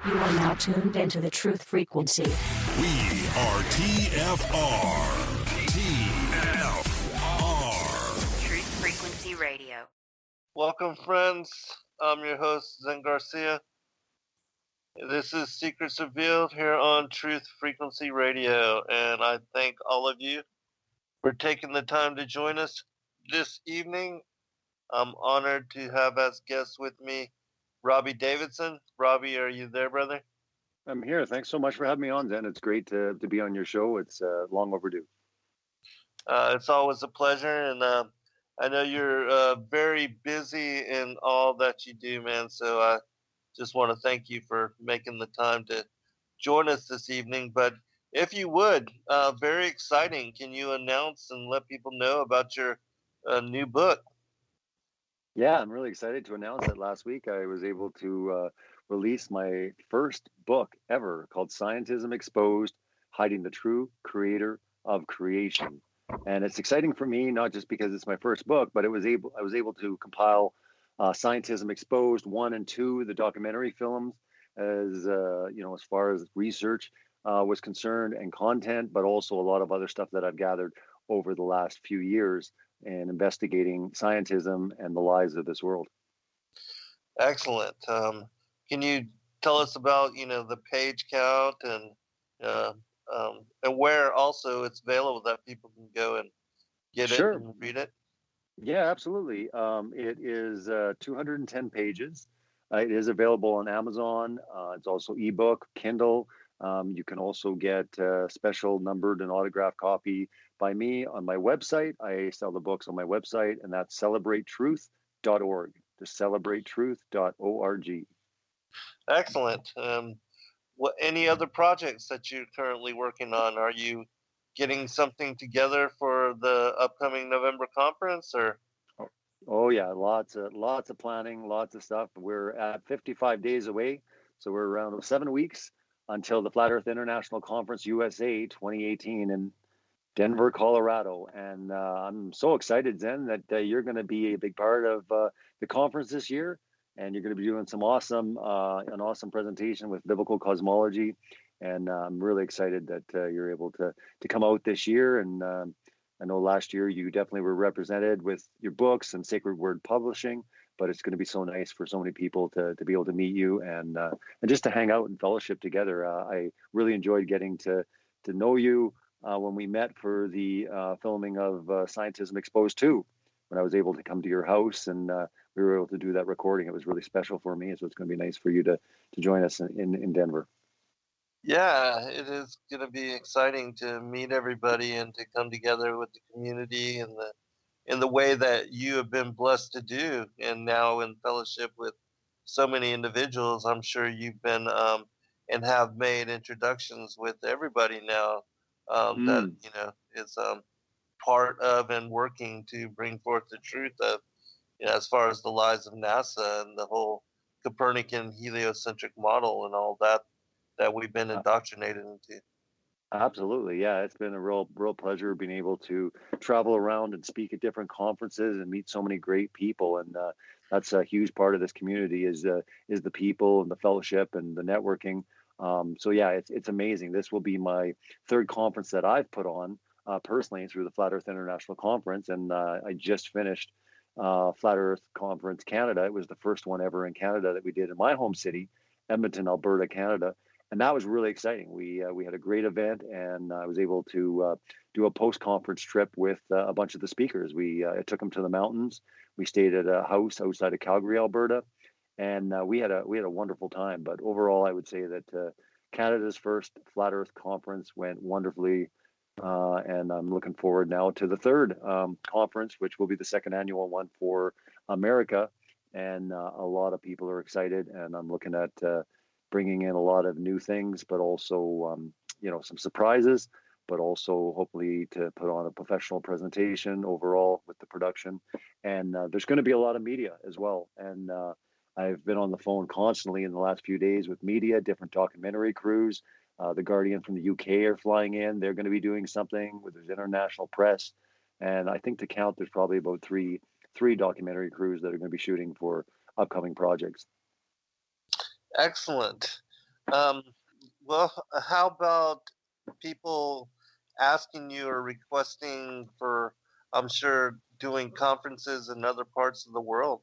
You are now tuned into the truth frequency. We are TFR. Truth Frequency Radio. Welcome, friends. I'm your host, Zen Garcia. This is Secrets Revealed here on Truth Frequency Radio, and I thank all of you for taking the time to join us this evening. I'm honored to have as guests with me Robbie Davidson. Robbie, are you there, brother? I'm here. Thanks so much for having me on, Zen. It's great to be on your show. It's long overdue. It's always a pleasure, and I know you're very busy in all that you do, man, so I just want to thank you for making the time to join us this evening. But if you would, very exciting, can you announce and let people know about your new book? Yeah, I'm really excited to announce that last week I was able to release my first book ever called Scientism Exposed, Hiding the True Creator of Creation. And it's exciting for me, not just because it's my first book, but I was able to compile Scientism Exposed 1 and 2, the documentary films, as as far as research was concerned and content, but also a lot of other stuff that I've gathered over the last few years in investigating scientism and the lies of this world. Excellent. Can you tell us about the page count and where also it's available that people can go and get Sure. it and read it? Yeah, absolutely. It is 210 pages. It is available on Amazon. It's also ebook, Kindle. You can also get a special numbered and autographed copy by me on my website. I sell the books on my website, and that's celebratetruth.org. Just celebratetruth.org. Excellent. What any other projects that you're currently working on? Are you getting something together for the upcoming November conference, or? Oh yeah, lots of planning, lots of stuff. We're at 55 days away, so we're around 7 weeks until the Flat Earth International Conference USA 2018 in Denver, Colorado. And I'm so excited, Zen, that you're going to be a big part of the conference this year, and you're going to be doing some an awesome presentation with biblical cosmology. And I'm really excited that you're able to come out this year. And I know last year you definitely were represented with your books and Sacred Word Publishing, but it's going to be so nice for so many people to be able to meet you and just to hang out and fellowship together. I really enjoyed getting to know you when we met for the filming of Scientism Exposed 2, when I was able to come to your house and we were able to do that recording. It was really special for me, so it's going to be nice for you to join us in Denver. Yeah, it is going to be exciting to meet everybody and to come together with the community in the way that you have been blessed to do, and now in fellowship with so many individuals. I'm sure you've been and have made introductions with everybody now that is part of and working to bring forth the truth of as far as the lies of NASA and the whole Copernican heliocentric model and all that we've been indoctrinated into. Absolutely. Yeah, it's been a real pleasure being able to travel around and speak at different conferences and meet so many great people. And that's a huge part of this community is the people and the fellowship and the networking. So yeah, it's amazing. This will be my third conference that I've put on personally through the Flat Earth International Conference. And I just finished Flat Earth Conference Canada. It was the first one ever in Canada that we did in my home city, Edmonton, Alberta, Canada. And that was really exciting. We had a great event, and I was able to do a post-conference trip with a bunch of the speakers. I took them to the mountains. We stayed at a house outside of Calgary, Alberta, and we had a wonderful time. But overall, I would say that Canada's first Flat Earth Conference went wonderfully, and I'm looking forward now to the third conference, which will be the second annual one for America. And a lot of people are excited, and I'm looking at bringing in a lot of new things, but also, some surprises, but also hopefully to put on a professional presentation overall with the production. And there's going to be a lot of media as well. And I've been on the phone constantly in the last few days with media, different documentary crews. The Guardian from the UK are flying in. They're going to be doing something with there's international press. And I think to count, there's probably about three documentary crews that are going to be shooting for upcoming projects. Excellent. Um, well, how about people asking you or requesting for, I'm sure, doing conferences in other parts of the world?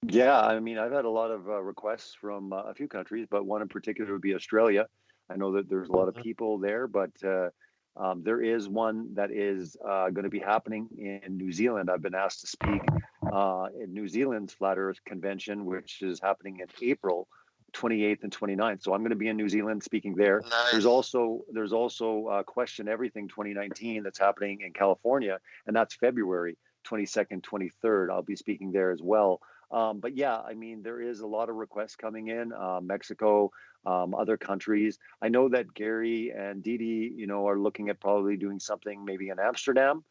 Yeah, I mean, I've had a lot of requests from a few countries, but one in particular would be Australia. I know that there's a lot of Mhm. people there, but there is one that is going to be happening in New Zealand. I've been asked to speak in New Zealand's Flat Earth Convention, which is happening in April 28th and 29th. So I'm going to be in New Zealand speaking there. Nice. There's also Question Everything 2019 that's happening in California, and that's February 22nd, 23rd. I'll be speaking there as well. But yeah, I mean, there is a lot of requests coming in, Mexico, other countries. I know that Gary and Dee Dee, are looking at probably doing something maybe in Amsterdam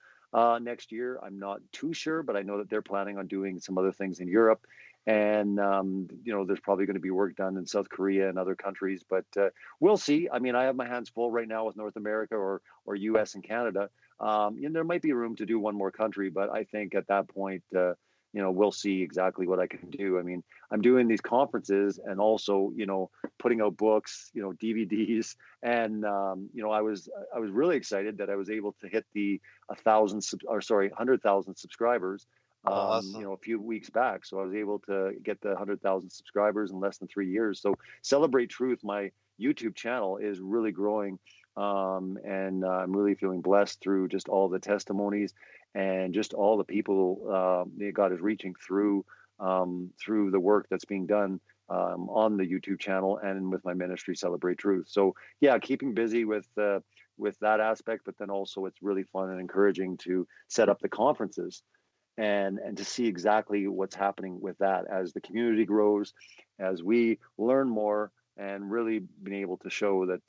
next year. I'm not too sure, but I know that they're planning on doing some other things in Europe. And, there's probably going to be work done in South Korea and other countries, but we'll see. I mean, I have my hands full right now with North America or US and Canada. There might be room to do one more country, but I think at that point, we'll see exactly what I can do. I mean, I'm doing these conferences and also, putting out books, DVDs, and I was really excited that I was able to hit the 100,000 subscribers. Awesome. A few weeks back. So I was able to get the 100,000 subscribers in less than 3 years. So Celebrate Truth, my YouTube channel, is really growing. And I'm really feeling blessed through just all the testimonies and just all the people that God is reaching through the work that's being done on the YouTube channel and with my ministry, Celebrate Truth. So yeah, keeping busy with that aspect, but then also it's really fun and encouraging to set up the conferences and to see exactly what's happening with that as the community grows, as we learn more, and really being able to show that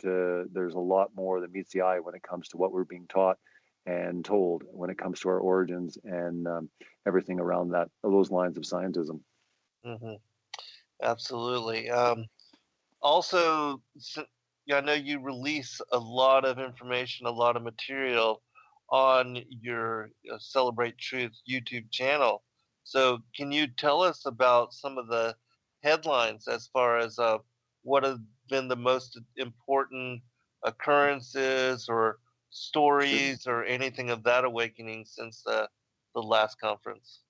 there's a lot more that meets the eye when it comes to what we're being taught and told when it comes to our origins and everything around those lines of scientism. Hmm. Absolutely. Also, I know you release a lot of information, a lot of material on your Celebrate Truth YouTube channel. So, can you tell us about some of the headlines as far as what have been the most important occurrences or Sure. stories or anything of that awakening since the last conference?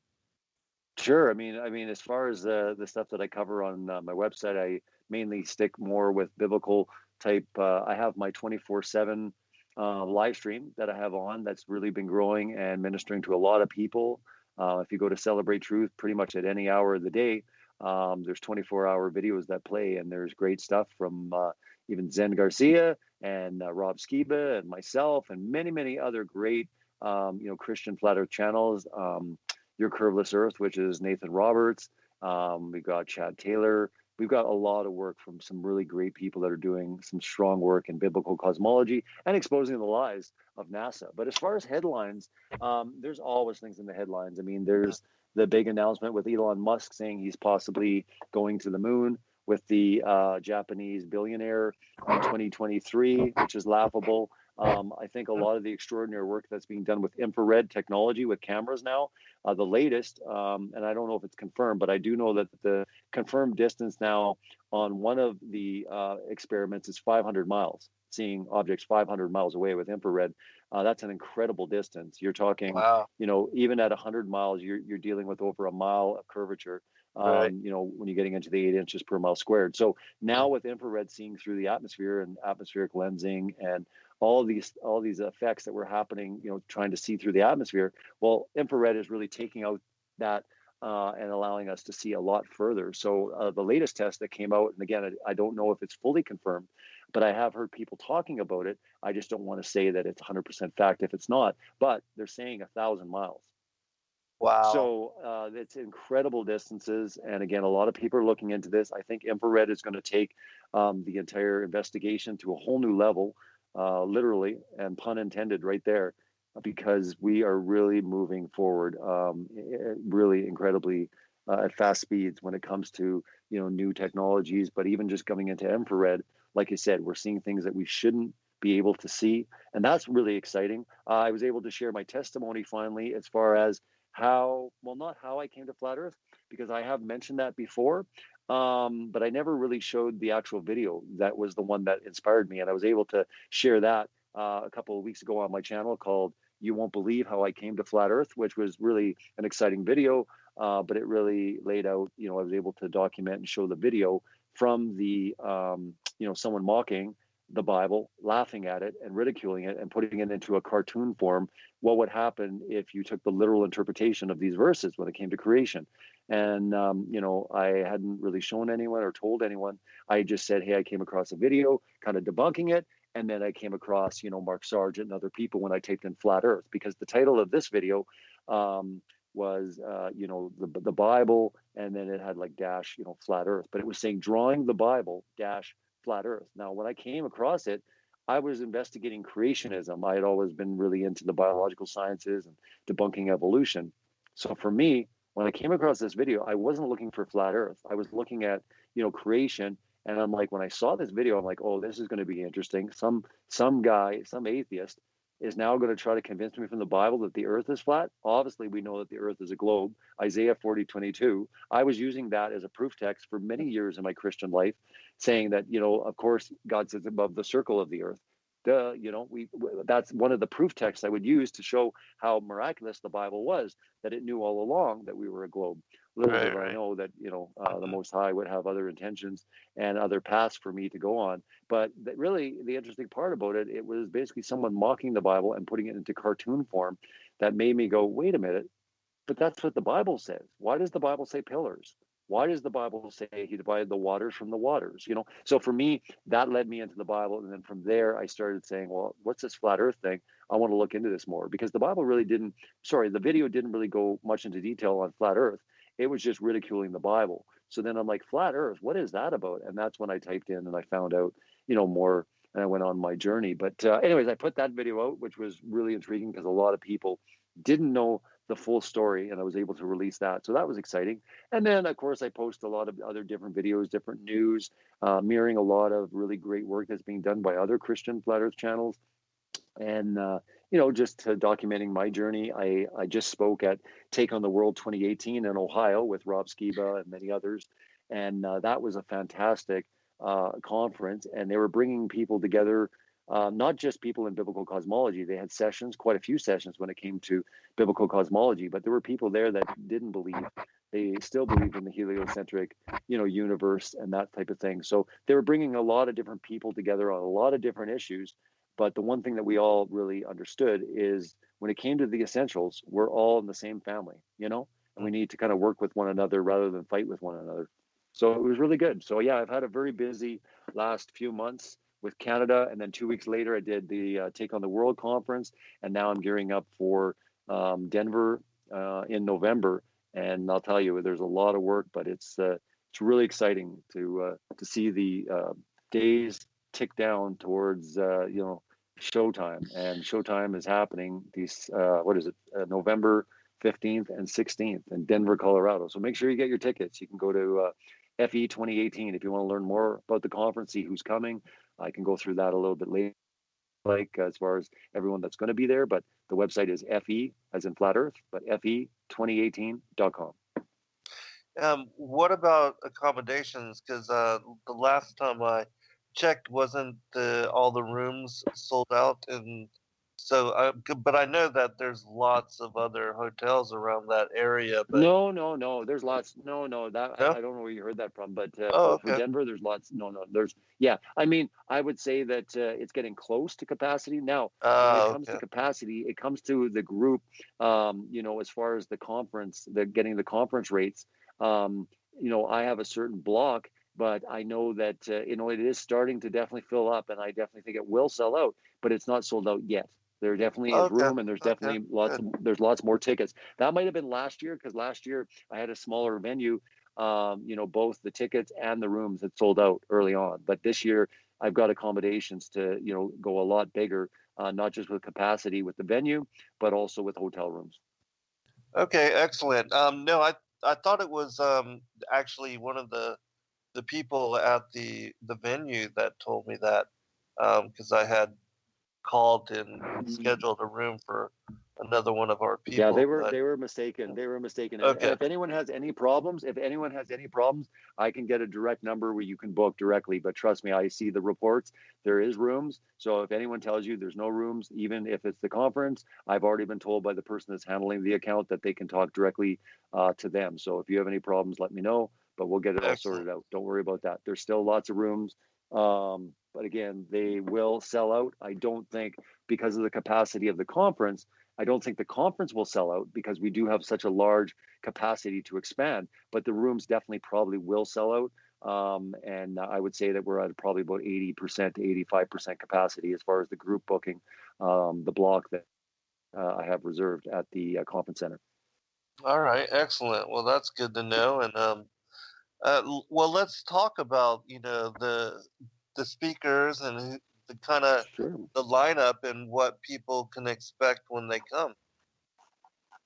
Sure. I mean, as far as the stuff that I cover on my website, I mainly stick more with biblical type. I have my 24/7 live stream that I have on that's really been growing and ministering to a lot of people. If you go to Celebrate Truth, pretty much at any hour of the day, there's 24-hour videos that play, and there's great stuff from even Zen Garcia and Rob Skiba and myself and many, many other great, Christian flat Earth channels. Your Curveless Earth, which is Nathan Roberts. We've got Chad Taylor. We've got a lot of work from some really great people that are doing some strong work in biblical cosmology and exposing the lies of NASA. But as far as headlines, there's always things in the headlines. I mean, there's the big announcement with Elon Musk saying he's possibly going to the moon with the Japanese billionaire in 2023, which is laughable. I think a lot of the extraordinary work that's being done with infrared technology with cameras now, the latest, and I don't know if it's confirmed, but I do know that the confirmed distance now on one of the experiments is 500 miles, seeing objects 500 miles away with infrared. That's an incredible distance. You're talking, Wow. Even at 100 miles, you're dealing with over a mile of curvature. Right. When you're getting into the 8 inches per mile squared. So now with infrared seeing through the atmosphere and atmospheric lensing and all these effects that were happening, trying to see through the atmosphere. Well, infrared is really taking out that and allowing us to see a lot further. So the latest test that came out, and again, I don't know if it's fully confirmed, but I have heard people talking about it. I just don't want to say that it's 100% fact if it's not, but they're saying 1,000 miles. Wow. So it's incredible distances. And again, a lot of people are looking into this. I think infrared is going to take the entire investigation to a whole new level, literally, and pun intended right there, because we are really moving forward really incredibly at fast speeds when it comes to, new technologies, but even just coming into infrared, like you said, we're seeing things that we shouldn't be able to see. And that's really exciting. I was able to share my testimony finally as far as not how I came to flat Earth, because I have mentioned that before. but I never really showed the actual video. That was the one that inspired me, and I was able to share that a couple of weeks ago on my channel called "You Won't Believe How I Came to Flat Earth," which was really an exciting video. But it really laid out, I was able to document and show the video from the, someone mocking the Bible, laughing at it and ridiculing it and putting it into a cartoon form. What would happen if you took the literal interpretation of these verses when it came to creation? And, I hadn't really shown anyone or told anyone. I just said, hey, I came across a video kind of debunking it. And then I came across, Mark Sargent and other people when I typed in flat earth, because the title of this video was, the Bible, and then it had like dash, flat earth, but it was saying drawing the Bible dash flat earth. Now, when I came across it, I was investigating creationism. I had always been really into the biological sciences and debunking evolution. So for me, when I came across this video, I wasn't looking for flat earth. I was looking at, creation. And I'm like, when I saw this video, I'm like, oh, this is going to be interesting. Some guy, some atheist is now going to try to convince me from the Bible that the earth is flat. Obviously, we know that the earth is a globe. Isaiah 40:22. I was using that as a proof text for many years in my Christian life, saying that, of course, God sits above the circle of the earth. That's one of the proof texts I would use to show how miraculous the Bible was, that it knew all along that we were a globe. Little did I know that, the Most High would have other intentions and other paths for me to go on. But really, the interesting part about it, it was basically someone mocking the Bible and putting it into cartoon form that made me go, wait a minute, but that's what the Bible says. Why does the Bible say pillars? Why does the Bible say he divided the waters from the waters? So for me, that led me into the Bible. And then from there, I started saying, well, what's this flat earth thing? I want to look into this more, because the Bible really the video didn't really go much into detail on flat earth. It was just ridiculing the Bible. So then I'm like, flat earth, what is that about? And that's when I typed in and I found out, more, and I went on my journey. But anyways, I put that video out, which was really intriguing because a lot of people didn't know the full story, and I was able to release that. So that was exciting. And then, of course, I post a lot of other different videos, different news, mirroring a lot of really great work that's being done by other Christian flat earth channels. And, just documenting my journey. I just spoke at Take on the World 2018 in Ohio with Rob Skiba and many others. And that was a fantastic conference. And they were bringing people together, not just people in biblical cosmology. They had sessions, quite a few sessions when it came to biblical cosmology, but there were people there that didn't believe. They still believed in the heliocentric, universe and that type of thing. So they were bringing a lot of different people together on a lot of different issues. But the one thing that we all really understood is when it came to the essentials, we're all in the same family, and we need to kind of work with one another rather than fight with one another. So it was really good. So yeah, I've had a very busy last few months with Canada. And then 2 weeks later, I did the Take on the World conference. And now I'm gearing up for Denver in November. And I'll tell you, there's a lot of work, but it's really exciting to see the days tick down towards, showtime. And showtime is happening these, November 15th and 16th in Denver, Colorado. So make sure you get your tickets. You can go to FE 2018 if you want to learn more about the conference, see who's coming. I can go through that a little bit later, as far as everyone that's going to be there. But the website is FE, as in flat earth, but FE2018.com. What about accommodations? Because the last time I checked, wasn't all the rooms sold out? And so, but I know that there's lots of other hotels around that area. But No. There's lots. No. That no? I don't know where you heard that from, but Oh, for okay. Denver, there's lots. No. Yeah. I mean, I would say that it's getting close to capacity now. When it comes to Okay. capacity, it comes to the group. As far as the conference, getting the conference rates. I have a certain block, but I know that it is starting to definitely fill up, and I definitely think it will sell out, but it's not sold out yet. There definitely is Okay. room, and there's definitely Good. lots more tickets. That might have been last year, because last year I had a smaller venue. Both the tickets and the rooms had sold out early on. But this year I've got accommodations to go a lot bigger, not just with capacity with the venue, but also with hotel rooms. Okay, excellent. No, I thought it was actually one of the people at the venue that told me that, because I had called and scheduled a room for another one of our Yeah, people. they were mistaken. They were mistaken. And Okay. if anyone has any problems, I can get a direct number where you can book directly. But trust me, I see the reports. There is rooms. So if anyone tells you there's no rooms, even if it's the conference, I've already been told by the person that's handling the account that they can talk directly to them. So if you have any problems, let me know. But we'll get it all Excellent. sorted out. Don't worry about that. There's still lots of rooms. But again, they will sell out. I don't think, because of the capacity of the conference, I don't think the conference will sell out because we do have such a large capacity to expand, but the rooms definitely probably will sell out. And I would say that we're at probably about 80% to 85% capacity as far as the group booking, the block that I have reserved at the conference center. All right, excellent. Well, that's good to know. And well, let's talk about the speakers and the kind of Sure. the lineup and what people can expect when they come.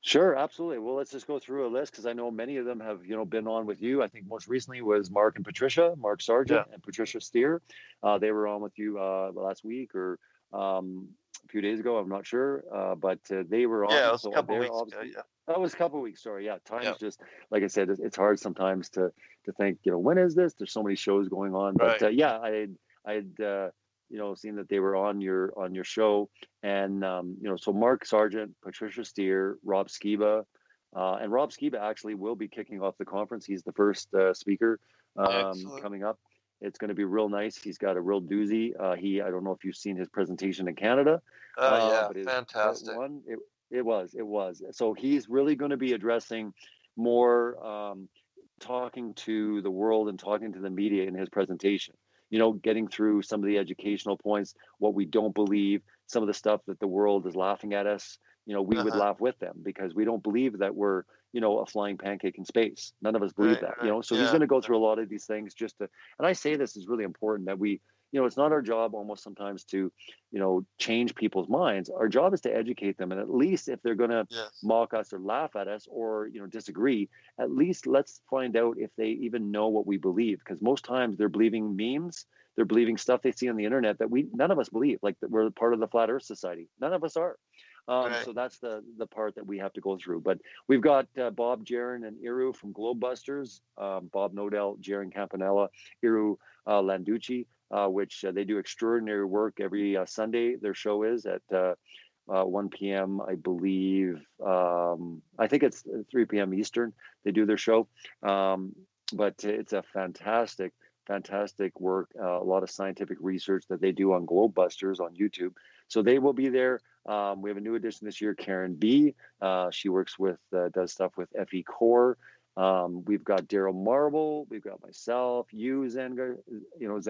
Sure, absolutely. Well, let's just go through a list because I know many of them have, been on with you. I think most recently was Mark Sargent and Patricia Steer. They were on with you last week or a few days ago. I'm not sure, but they were on. Yeah, it was So a couple they're weeks ago. obviously. Yeah. That was a couple of weeks. Sorry, yeah. Time's just, like I said, it's hard sometimes to think. When is this? There's so many shows going on, but Right. yeah, I'd seen that they were on your show, and so Mark Sargent, Patricia Steer, Rob Skiba, and Rob Skiba actually will be kicking off the conference. He's the first speaker coming up. It's going to be real nice. He's got a real doozy. I don't know if you've seen his presentation in Canada. Oh yeah, But his fantastic. part one, it was. So he's really going to be addressing more, talking to the world and talking to the media in his presentation. Getting through some of the educational points, what we don't believe, some of the stuff that the world is laughing at us. We would laugh with them because we don't believe that we're, a flying pancake in space. None of us believe that, So he's going to go through a lot of these things and I say this is really important that we, it's not our job almost sometimes to, change people's minds. Our job is to educate them. And at least if they're going to mock us or laugh at us or, disagree, at least let's find out if they even know what we believe. Because most times they're believing memes. They're believing stuff they see on the internet that none of us believe, like that we're part of the Flat Earth Society. None of us are. So that's the part that we have to go through. But we've got Bob, Jaron, and Iru from Globebusters. Bob Nodell, Jaron Campanella, Iru Landucci, which they do extraordinary work every Sunday. Their show is at 1 p.m., I believe. I think it's 3 p.m. Eastern. They do their show. But it's a fantastic work, a lot of scientific research that they do on Globebusters on YouTube. So they will be there. We have a new addition this year, Karen B. She works does stuff with FE Core. We've got Daryl Marble. We've got myself, Zen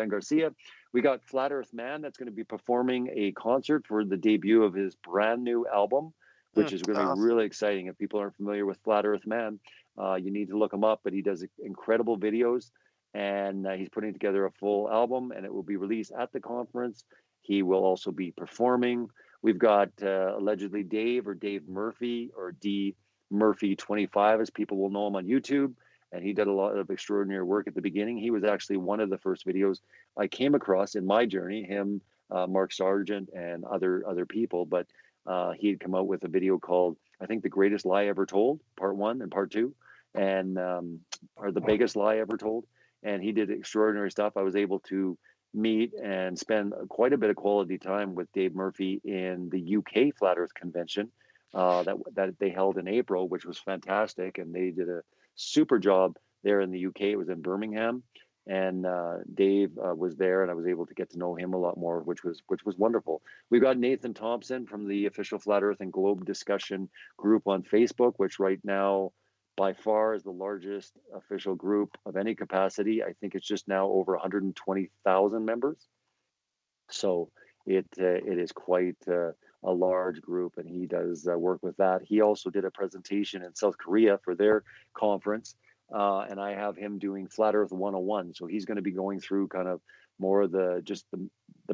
Garcia. We got Flat Earth Man that's going to be performing a concert for the debut of his brand new album, which is going to be really exciting. If people aren't familiar with Flat Earth Man, you need to look him up, but he does incredible videos. And he's putting together a full album, and it will be released at the conference. He will also be performing. We've got allegedly Dave Murphy, or D Murphy 25, as people will know him on YouTube. And he did a lot of extraordinary work at the beginning. He was actually one of the first videos I came across in my journey, him, Mark Sargent, and other people. But he had come out with a video called, I think, The Greatest Lie Ever Told, Part 1 and Part 2, and or The Biggest Lie Ever Told. And he did extraordinary stuff. I was able to meet and spend quite a bit of quality time with Dave Murphy in the UK Flat Earth Convention that they held in April, which was fantastic. And they did a super job there in the UK. It was in Birmingham. And Dave was there, and I was able to get to know him a lot more, which was wonderful. We've got Nathan Thompson from the official Flat Earth and Globe discussion group on Facebook, which right now, by far, is the largest official group of any capacity. I think it's just now over 120,000 members. So it is quite a large group, and he does work with that. He also did a presentation in South Korea for their conference, and I have him doing Flat Earth 101. So he's going to be going through kind of more of the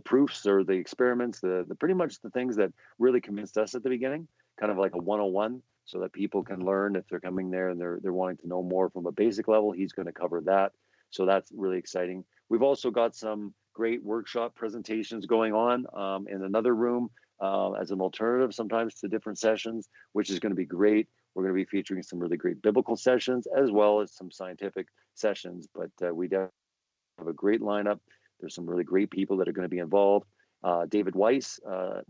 proofs or the experiments, the pretty much the things that really convinced us at the beginning, kind of like a 101. So that people can learn if they're coming there and they're wanting to know more from a basic level. He's going to cover that. So that's really exciting. We've also got some great workshop presentations going on in another room. as an alternative sometimes to different sessions, which is going to be great. We're going to be featuring some really great biblical sessions as well as some scientific sessions, but we definitely have a great lineup. There's some really great people that are going to be involved. David Weiss,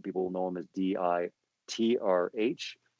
people know him as DITRH,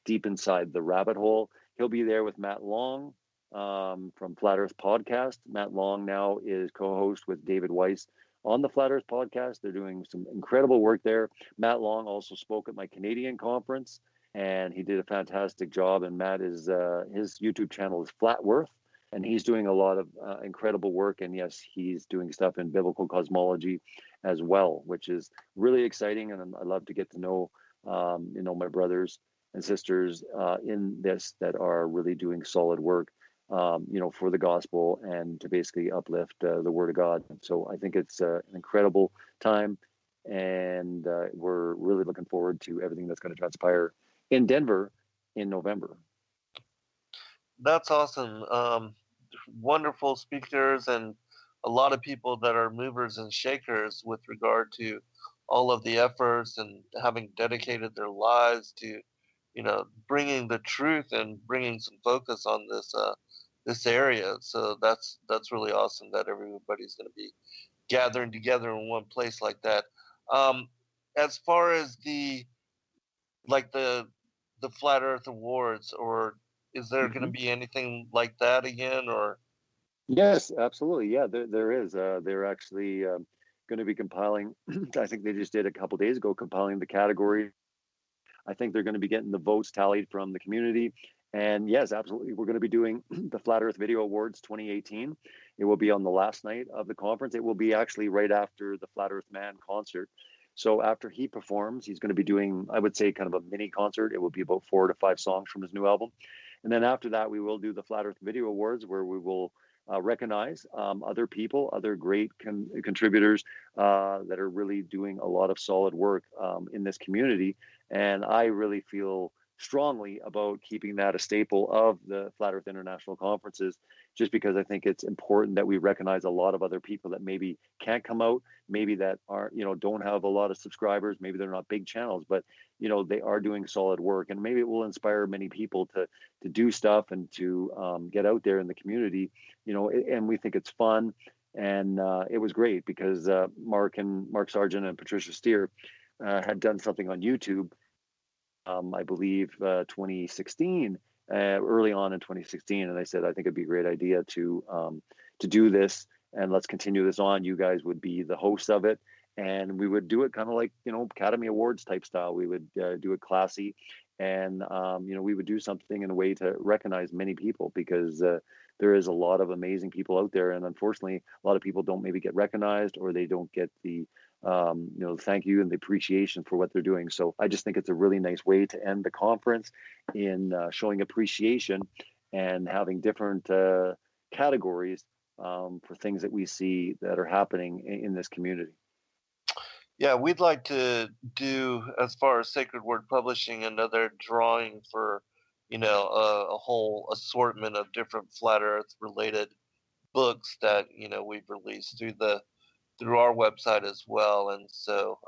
Deep Inside the Rabbit Hole. He'll be there with Matt Long from Flat Earth Podcast. Matt Long now is co-host with David Weiss on the Flat Earth Podcast. They're doing some incredible work there. Matt Long also spoke at my Canadian conference, and he did a fantastic job. And Matt is his YouTube channel is Flat Worth, and he's doing a lot of incredible work. And yes, he's doing stuff in biblical cosmology as well, which is really exciting. And I love to get to know my brothers and sisters in this that are really doing solid work, for the gospel and to basically uplift the word of God. So I think it's an incredible time, and we're really looking forward to everything that's going to transpire in Denver in November. That's awesome. Wonderful speakers and a lot of people that are movers and shakers with regard to all of the efforts and having dedicated their lives to, bringing the truth and bringing some focus on this area. So that's really awesome that everybody's going to be gathering together in one place like that. As far as the Flat Earth Awards, or is there going to be anything like that again? Or yes, absolutely. Yeah, there is. They're actually going to be compiling. I think they just did a couple days ago, compiling the category. I think they're going to be getting the votes tallied from the community. And yes, absolutely, we're going to be doing the Flat Earth Video Awards 2018. It will be on the last night of the conference. It will be actually right after the Flat Earth Man concert. So after he performs, he's going to be doing, I would say, kind of a mini concert. It will be about 4 to 5 songs from his new album. And then after that, we will do the Flat Earth Video Awards, where we will recognize other people, other great contributors that are really doing a lot of solid work in this community. And I really feel strongly about keeping that a staple of the Flat Earth International conferences, just because I think it's important that we recognize a lot of other people that maybe can't come out, maybe that are, don't have a lot of subscribers, maybe they're not big channels, but they are doing solid work, and maybe it will inspire many people to do stuff and to get out there in the community, and we think it's fun. And it was great because Mark Sargent and Patricia Steer had done something on YouTube, I believe 2016, early on in 2016, and I said I think it'd be a great idea to do this, and let's continue this on. You guys would be the hosts of it, and we would do it kind of like Academy Awards type style. We would do it classy, and we would do something in a way to recognize many people, because there is a lot of amazing people out there, and unfortunately a lot of people don't maybe get recognized, or they don't get the thank you and the appreciation for what they're doing. So I just think it's a really nice way to end the conference in showing appreciation and having different categories for things that we see that are happening in this community. Yeah, we'd like to do, as far as Sacred Word Publishing, another drawing for, a whole assortment of different Flat Earth related books that, we've released through our website as well. And so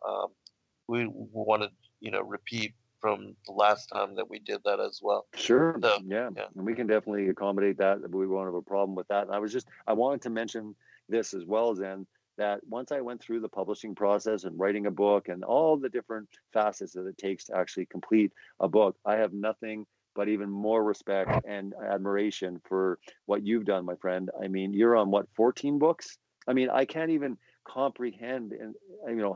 we want to, repeat from the last time that we did that as well. Sure. So, yeah. And we can definitely accommodate that. We won't have a problem with that. And I wanted to mention this as well, Zen, that once I went through the publishing process and writing a book and all the different facets that it takes to actually complete a book, I have nothing but even more respect and admiration for what you've done, my friend. I mean, you're on 14 books? I mean, I can't even comprehend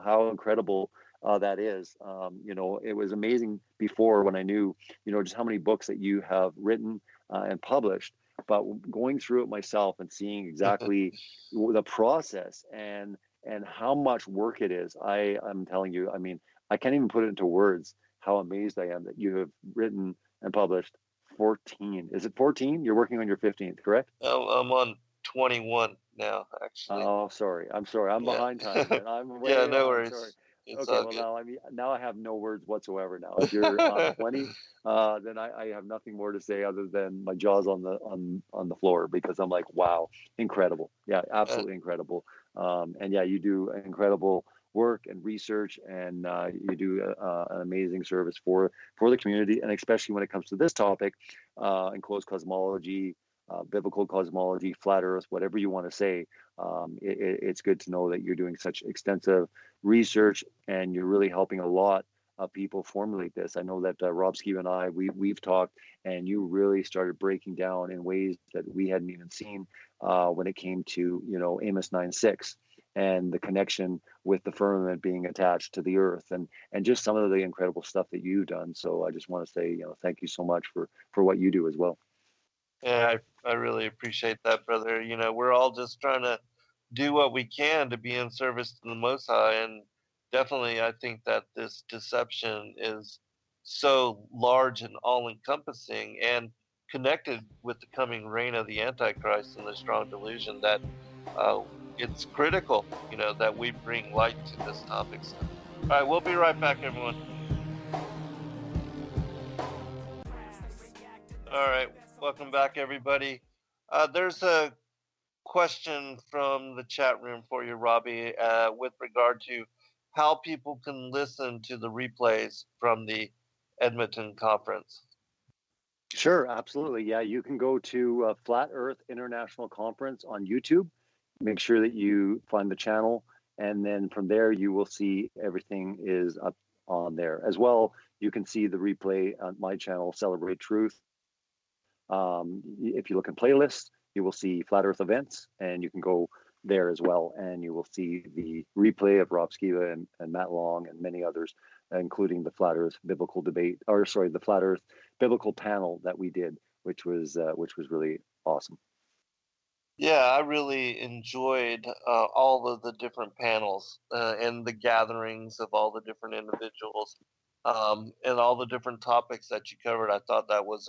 how incredible that is. It was amazing before when I knew just how many books that you have written and published, but going through it myself and seeing exactly the process and how much work it is, I'm telling you, I mean, I can't even put it into words how amazed I am that you have written and published 14. Is it 14? You're working on your 15th, correct? I'm on 21 now, actually. Oh, sorry. I'm sorry. I'm behind time. And I'm way Yeah, no on. worries. Sorry. It's Okay, all well good. now I have no words whatsoever now. If you're on 20, then I have nothing more to say other than my jaw's on the floor, because I'm like, wow, incredible. Yeah, absolutely incredible. And yeah, you do incredible work and research, and you do an amazing service for the community, and especially when it comes to this topic, enclosed cosmology, biblical cosmology, flat Earth, whatever you want to say. It's good to know that you're doing such extensive research, and you're really helping a lot of people formulate this. I know that Rob, Skiba, and I, we've talked, and you really started breaking down in ways that we hadn't even seen when it came to, Amos 9:6 and the connection with the firmament being attached to the earth, and just some of the incredible stuff that you've done. So I just want to say, thank you so much for what you do as well. Yeah, I really appreciate that, brother. We're all just trying to do what we can to be in service to the Most High, and definitely I think that this deception is so large and all-encompassing and connected with the coming reign of the Antichrist and the strong delusion that it's critical, that we bring light to this topic. So, all right, we'll be right back, everyone. All right, welcome back, everybody. There's a question from the chat room for you, Robbie, with regard to how people can listen to the replays from the Edmonton conference. Sure, absolutely. Yeah, you can go to Flat Earth International Conference on YouTube. Make sure that you find the channel, and then from there you will see everything is up on there. As well, you can see the replay on my channel, Celebrate Truth. If you look in playlists, you will see Flat Earth events, and you can go there as well, and you will see the replay of Rob Skiba and Matt Long and many others, including the Flat Earth Biblical debate, the Flat Earth Biblical panel that we did, which was really awesome. Yeah, I really enjoyed all of the different panels and the gatherings of all the different individuals and all the different topics that you covered. I thought that was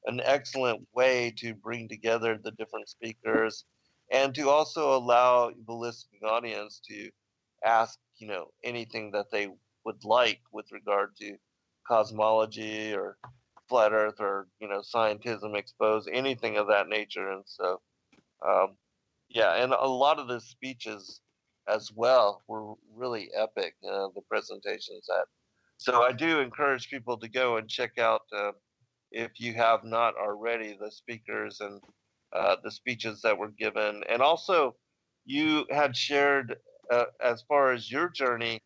an excellent way to bring together the different speakers and to also allow the listening audience to ask, anything that they would like with regard to cosmology or flat Earth or, Scientism Exposed, anything of that nature. And so, and a lot of the speeches as well were really epic, the presentations that. So I do encourage people to go and check out, if you have not already, the speakers and the speeches that were given. And also, you had shared as far as your journey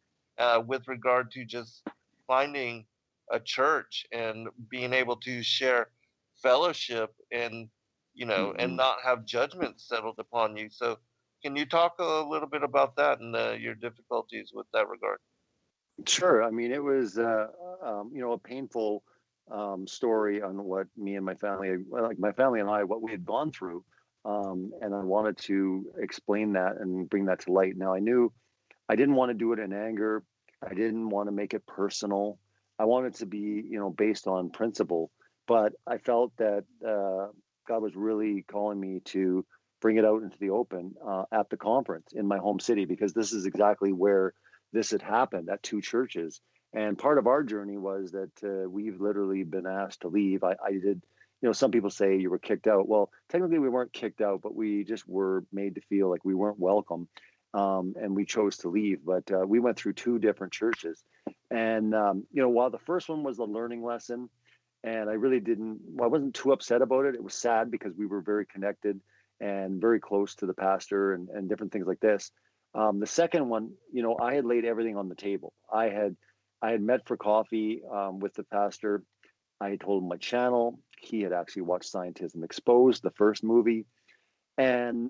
with regard to just finding a church and being able to share fellowship and and not have judgment settled upon you. So can you talk a little bit about that and your difficulties with that regard? Sure. I mean, it was a painful story on what me and my family, and I, what we had gone through, and I wanted to explain that and bring that to light. Now, I knew I didn't want to do it in anger. I didn't want to make it personal. I wanted to be, based on principle. But I felt that God was really calling me to bring it out into the open at the conference in my home city, because this is exactly where this had happened, at two churches. And part of our journey was that we've literally been asked to leave. I did, some people say you were kicked out. Well, technically we weren't kicked out, but we just were made to feel like we weren't welcome. And we chose to leave. But we went through two different churches. And, while the first one was a learning lesson, and I wasn't too upset about it. It was sad because we were very connected and very close to the pastor and different things like this. The second one, I had laid everything on the table. I had met for coffee with the pastor. I had told him my channel. He had actually watched Scientism Exposed, the first movie. And,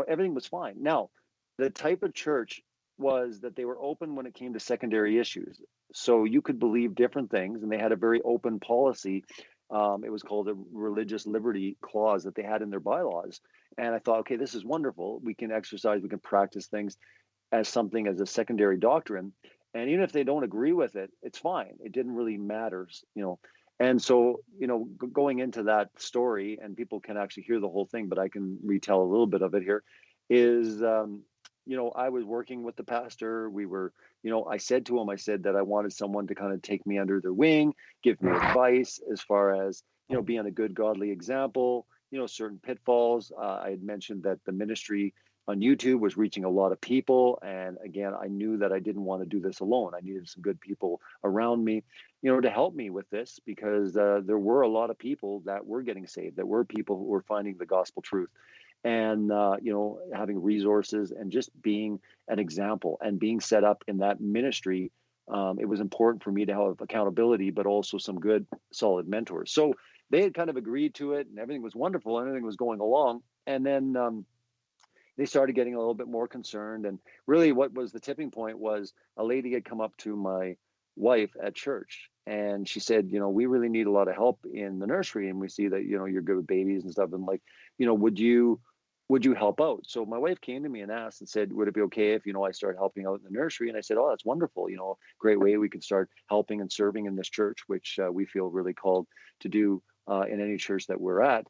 everything was fine. Now, the type of church was that they were open when it came to secondary issues. So you could believe different things, and they had a very open policy. It was called a religious liberty clause that they had in their bylaws. And I thought, okay, this is wonderful. We can exercise, we can practice things as something as a secondary doctrine. And even if they don't agree with it, it's fine. It didn't really matter, And so, going into that story, and people can actually hear the whole thing, but I can retell a little bit of it here, is, I was working with the pastor. We were, I said to him, that I wanted someone to kind of take me under their wing, give me advice as far as, being a good, godly example, certain pitfalls. I had mentioned that the ministry on YouTube was reaching a lot of people. And again, I knew that I didn't want to do this alone. I needed some good people around me, to help me with this, because there were a lot of people that were getting saved. There were people who were finding the gospel truth, and having resources and just being an example and being set up in that ministry. It was important for me to have accountability, but also some good, solid mentors. So they had kind of agreed to it, and everything was wonderful, and everything was going along. And then they started getting a little bit more concerned. And really what was the tipping point was a lady had come up to my wife at church, and she said, we really need a lot of help in the nursery, and we see that, you're good with babies and stuff. And like, would you help out? So my wife came to me and asked and said, would it be okay if, I start helping out in the nursery? And I said, oh, that's wonderful. Great way we can start helping and serving in this church, which we feel really called to do in any church that we're at.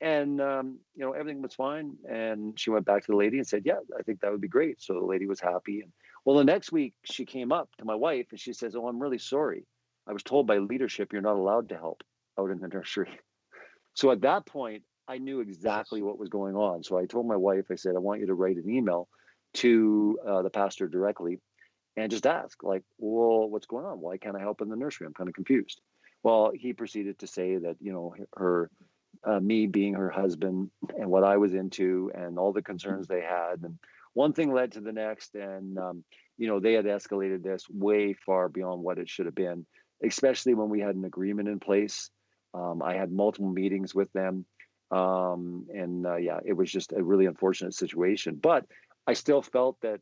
Everything was fine. And she went back to the lady and said, yeah, I think that would be great. So the lady was happy. And well, the next week she came up to my wife and she says, oh, I'm really sorry. I was told by leadership, you're not allowed to help out in the nursery. So at that point, I knew exactly what was going on. So I told my wife, I said, I want you to write an email to the pastor directly and just ask, like, well, what's going on? Why can't I help in the nursery? I'm kind of confused. Well, he proceeded to say that, me being her husband and what I was into and all the concerns they had. And one thing led to the next. And, they had escalated this way far beyond what it should have been, especially when we had an agreement in place. I had multiple meetings with them. It was just a really unfortunate situation. But I still felt that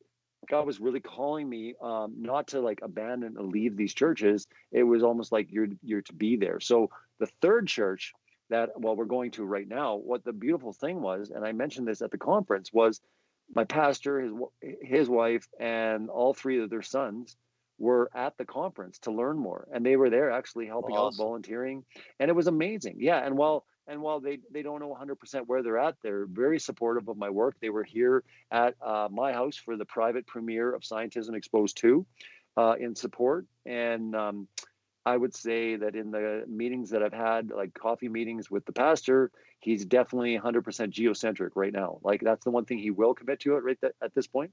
God was really calling me not to like abandon and leave these churches. It was almost like you're to be there. So the third church that we're going to right now, what the beautiful thing was, and I mentioned this at the conference, was my pastor, his wife, and all three of their sons were at the conference to learn more, and they were there actually helping out, volunteering, and it was amazing. Yeah, and while they don't know 100% where they're at, they're very supportive of my work. They were here at my house for the private premiere of Scientism Exposed 2 in support. And I would say that in the meetings that I've had, like coffee meetings with the pastor, he's definitely 100% geocentric right now. Like that's the one thing he will commit to it at this point.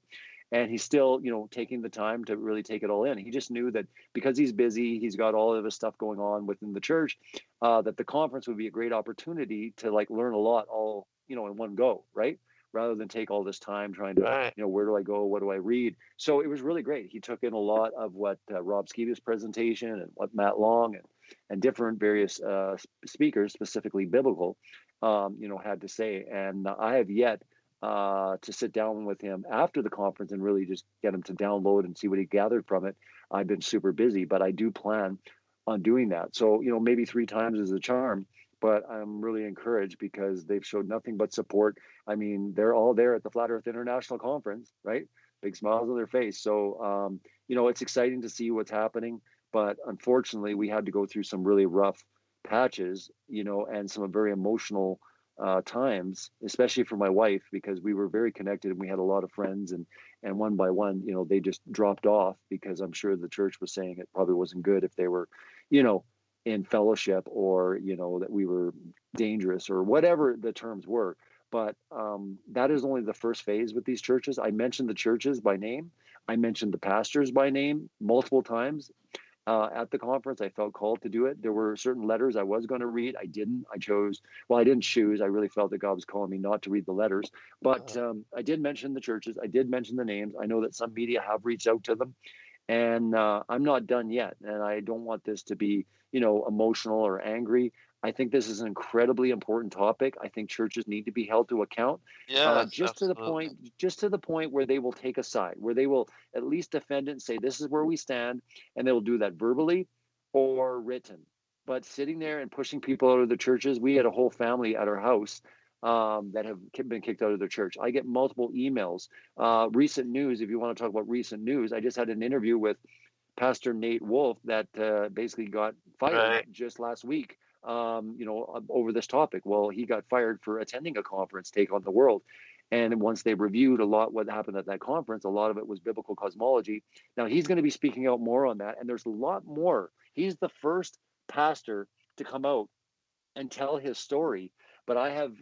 And he's still, taking the time to really take it all in. He just knew that because he's busy, he's got all of his stuff going on within the church, that the conference would be a great opportunity to like learn a lot all, in one go, right? Rather than take all this time trying to, where do I go? What do I read? So it was really great. He took in a lot of what Rob Skiba's presentation and what Matt Long and different various speakers, specifically biblical, had to say. And I have yet to sit down with him after the conference and really just get him to download and see what he gathered from it. I've been super busy, but I do plan on doing that. So, maybe 3 times is a charm, but I'm really encouraged because they've showed nothing but support. I mean, they're all there at the Flat Earth International Conference, right? Big smiles on their face. So, it's exciting to see what's happening, but unfortunately we had to go through some really rough patches, and some very emotional times, especially for my wife, because we were very connected and we had a lot of friends, and one by one, they just dropped off because I'm sure the church was saying it probably wasn't good if they were, in fellowship, or, that we were dangerous or whatever the terms were. But that is only the first phase with these churches. I mentioned the churches by name. I mentioned the pastors by name multiple times. At the conference, I felt called to do it. There were certain letters I was going to read. I didn't. I didn't choose. I really felt that God was calling me not to read the letters. But I did mention the churches. I did mention the names. I know that some media have reached out to them. And I'm not done yet. And I don't want this to be, emotional or angry. I think this is an incredibly important topic. I think churches need to be held to account. Just to the point where they will take a side, where they will at least defend it and say, this is where we stand. And they will do that verbally or written. But sitting there and pushing people out of the churches, we had a whole family at our house that have been kicked out of their church. I get multiple emails. Recent news, if you want to talk about recent news, I just had an interview with Pastor Nate Wolf that basically got fired just last week, over this topic. Well, he got fired for attending a conference, Take on the World. And once they reviewed a lot what happened at that conference, a lot of it was biblical cosmology. Now he's going to be speaking out more on that. And there's a lot more. He's the first pastor to come out and tell his story But I have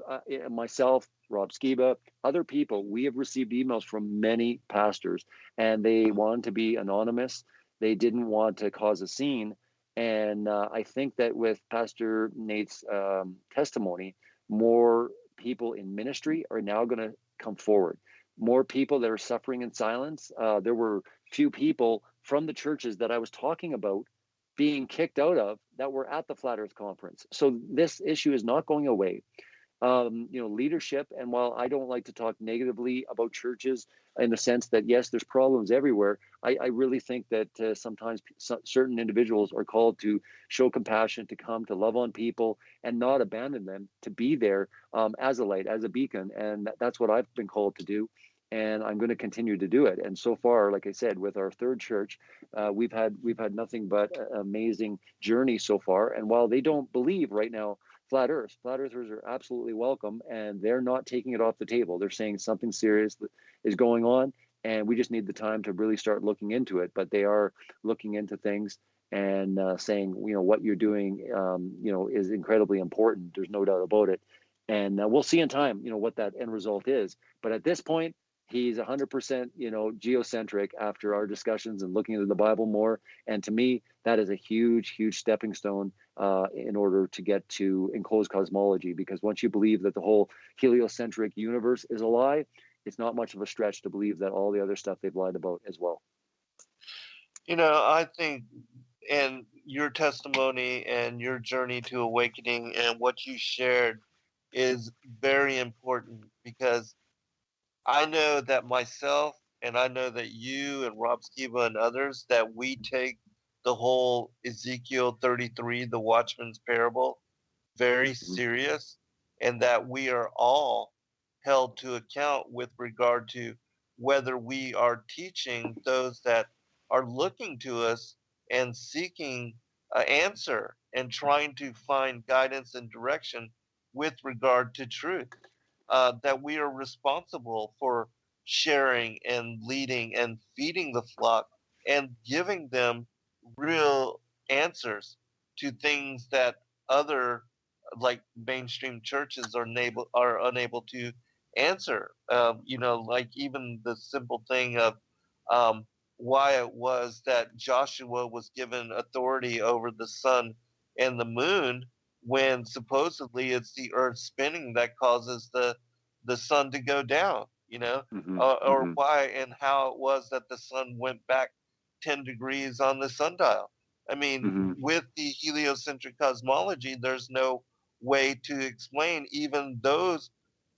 myself, Rob Skiba, other people, we have received emails from many pastors, and they wanted to be anonymous. They didn't want to cause a scene. And I think that with Pastor Nate's testimony, more people in ministry are now going to come forward. More people that are suffering in silence. There were few people from the churches that I was talking about being kicked out of that were at the Flat Earth Conference. So this issue is not going away. Leadership, and while I don't like to talk negatively about churches in the sense that, yes, there's problems everywhere, I really think that sometimes certain individuals are called to show compassion, to come, to love on people, and not abandon them, to be there as a light, as a beacon. And that's what I've been called to do. And I'm going to continue to do it. And so far, like I said, with our third church, we've had nothing but an amazing journey so far. And while they don't believe right now flat earthers are absolutely welcome, and they're not taking it off the table. They're saying something serious is going on, and we just need the time to really start looking into it. But they are looking into things and saying, what you're doing, is incredibly important. There's no doubt about it. And we'll see in time, what that end result is. But at this point, he's 100%, geocentric after our discussions and looking into the Bible more. And to me, that is a huge, huge stepping stone in order to get to enclosed cosmology. Because once you believe that the whole heliocentric universe is a lie, it's not much of a stretch to believe that all the other stuff they've lied about as well. I think, and your testimony and your journey to awakening and what you shared is very important, because I know that myself, and I know that you and Rob Skiba and others, that we take the whole Ezekiel 33, the watchman's parable, very serious, and that we are all held to account with regard to whether we are teaching those that are looking to us and seeking an answer and trying to find guidance and direction with regard to truth. That we are responsible for sharing and leading and feeding the flock and giving them real answers to things that other, like mainstream churches, are unable to answer. Like even the simple thing of why it was that Joshua was given authority over the sun and the moon, when supposedly it's the earth spinning that causes the sun to go down, or why and how it was that the sun went back 10 degrees on the sundial. I mean, with the heliocentric cosmology, there's no way to explain even those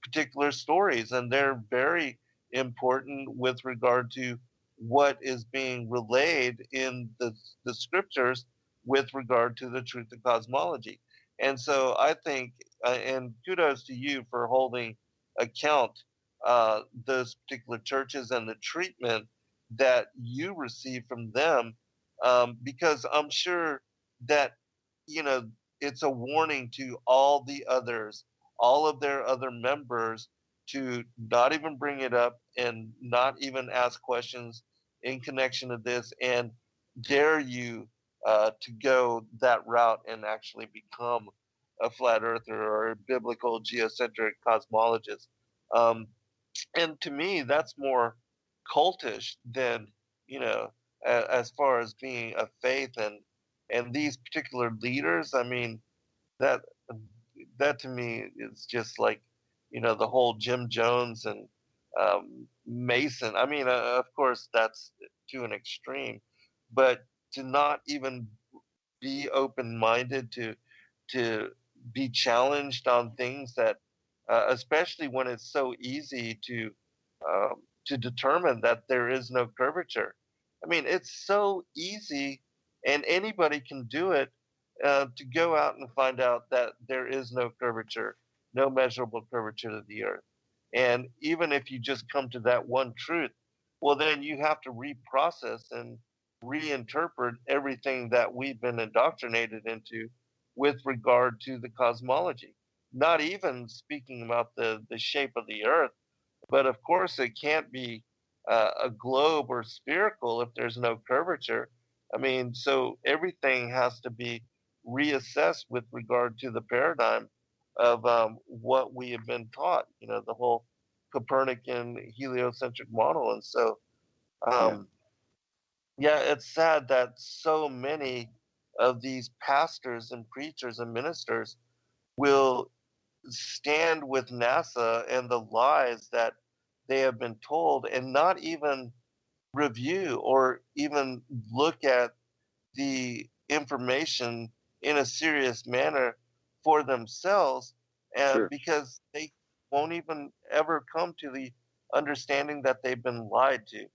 particular stories, and they're very important with regard to what is being relayed in the scriptures with regard to the truth of cosmology. And so I think, and kudos to you for holding account those particular churches and the treatment that you receive from them, because I'm sure that it's a warning to all the others, all of their other members, to not even bring it up and not even ask questions in connection to this, and dare you to go that route and actually become a flat earther or a biblical geocentric cosmologist. And to me, that's more cultish than, as far as being a faith. And these particular leaders, I mean, that that to me is just like, the whole Jim Jones and Mason. I mean, of course, that's to an extreme, but to not even be open-minded to be challenged on things that, especially when it's so easy to determine that there is no curvature. I mean, it's so easy, and anybody can do it, to go out and find out that there is no curvature, no measurable curvature to the earth. And even if you just come to that one truth, well, then you have to reprocess and reinterpret everything that we've been indoctrinated into with regard to the cosmology. Not even speaking about the shape of the earth, but of course it can't be a globe or spherical if there's no curvature. I mean, so everything has to be reassessed with regard to the paradigm of what we have been taught, the whole Copernican heliocentric model. And so, Yeah, yeah, it's sad that so many of these pastors and preachers and ministers will stand with NASA and the lies that they have been told and not even review or even look at the information in a serious manner for themselves, sure. because they won't even ever come to the understanding that they've been lied to.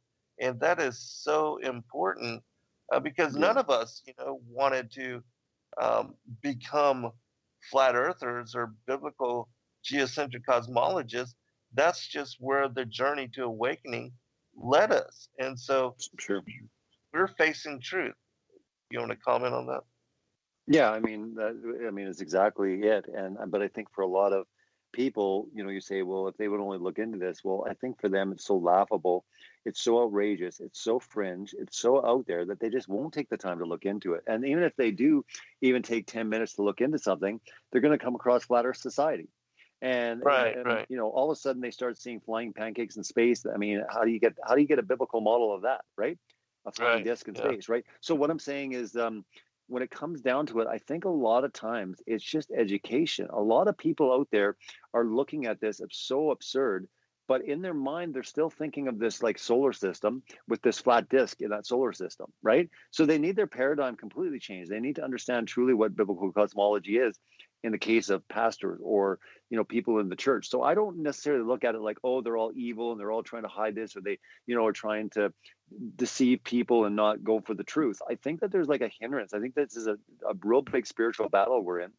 And that is so important, because Yeah, none of us, wanted to become flat earthers or biblical geocentric cosmologists. That's just where the journey to awakening led us. And so sure. we're facing truth. You want to comment on that? Yeah, I mean, it's exactly it. And but I think for a lot of people, you say, well, if they would only look into this, well, I think for them it's so laughable, it's so outrageous, it's so fringe, it's so out there that they just won't take the time to look into it. And even if they do, even take 10 minutes to look into something, they're going to come across flat Earth society. Right, right, All of a sudden they start seeing flying pancakes in space. I mean, how do you get a biblical model of that, right? A flying right. disc in Yeah, space, right? So what I'm saying is, when it comes down to it, I think a lot of times it's just education. A lot of people out there are looking at this, it's so absurd, but in their mind, they're still thinking of this like solar system with this flat disk in that solar system, right? So they need their paradigm completely changed. They need to understand truly what biblical cosmology is in the case of pastors or people in the church. So I don't necessarily look at it like, oh, they're all evil and they're all trying to hide this, or they are trying to deceive people and not go for the truth. I think that there's like a hindrance. I think this is a real big spiritual battle we're in.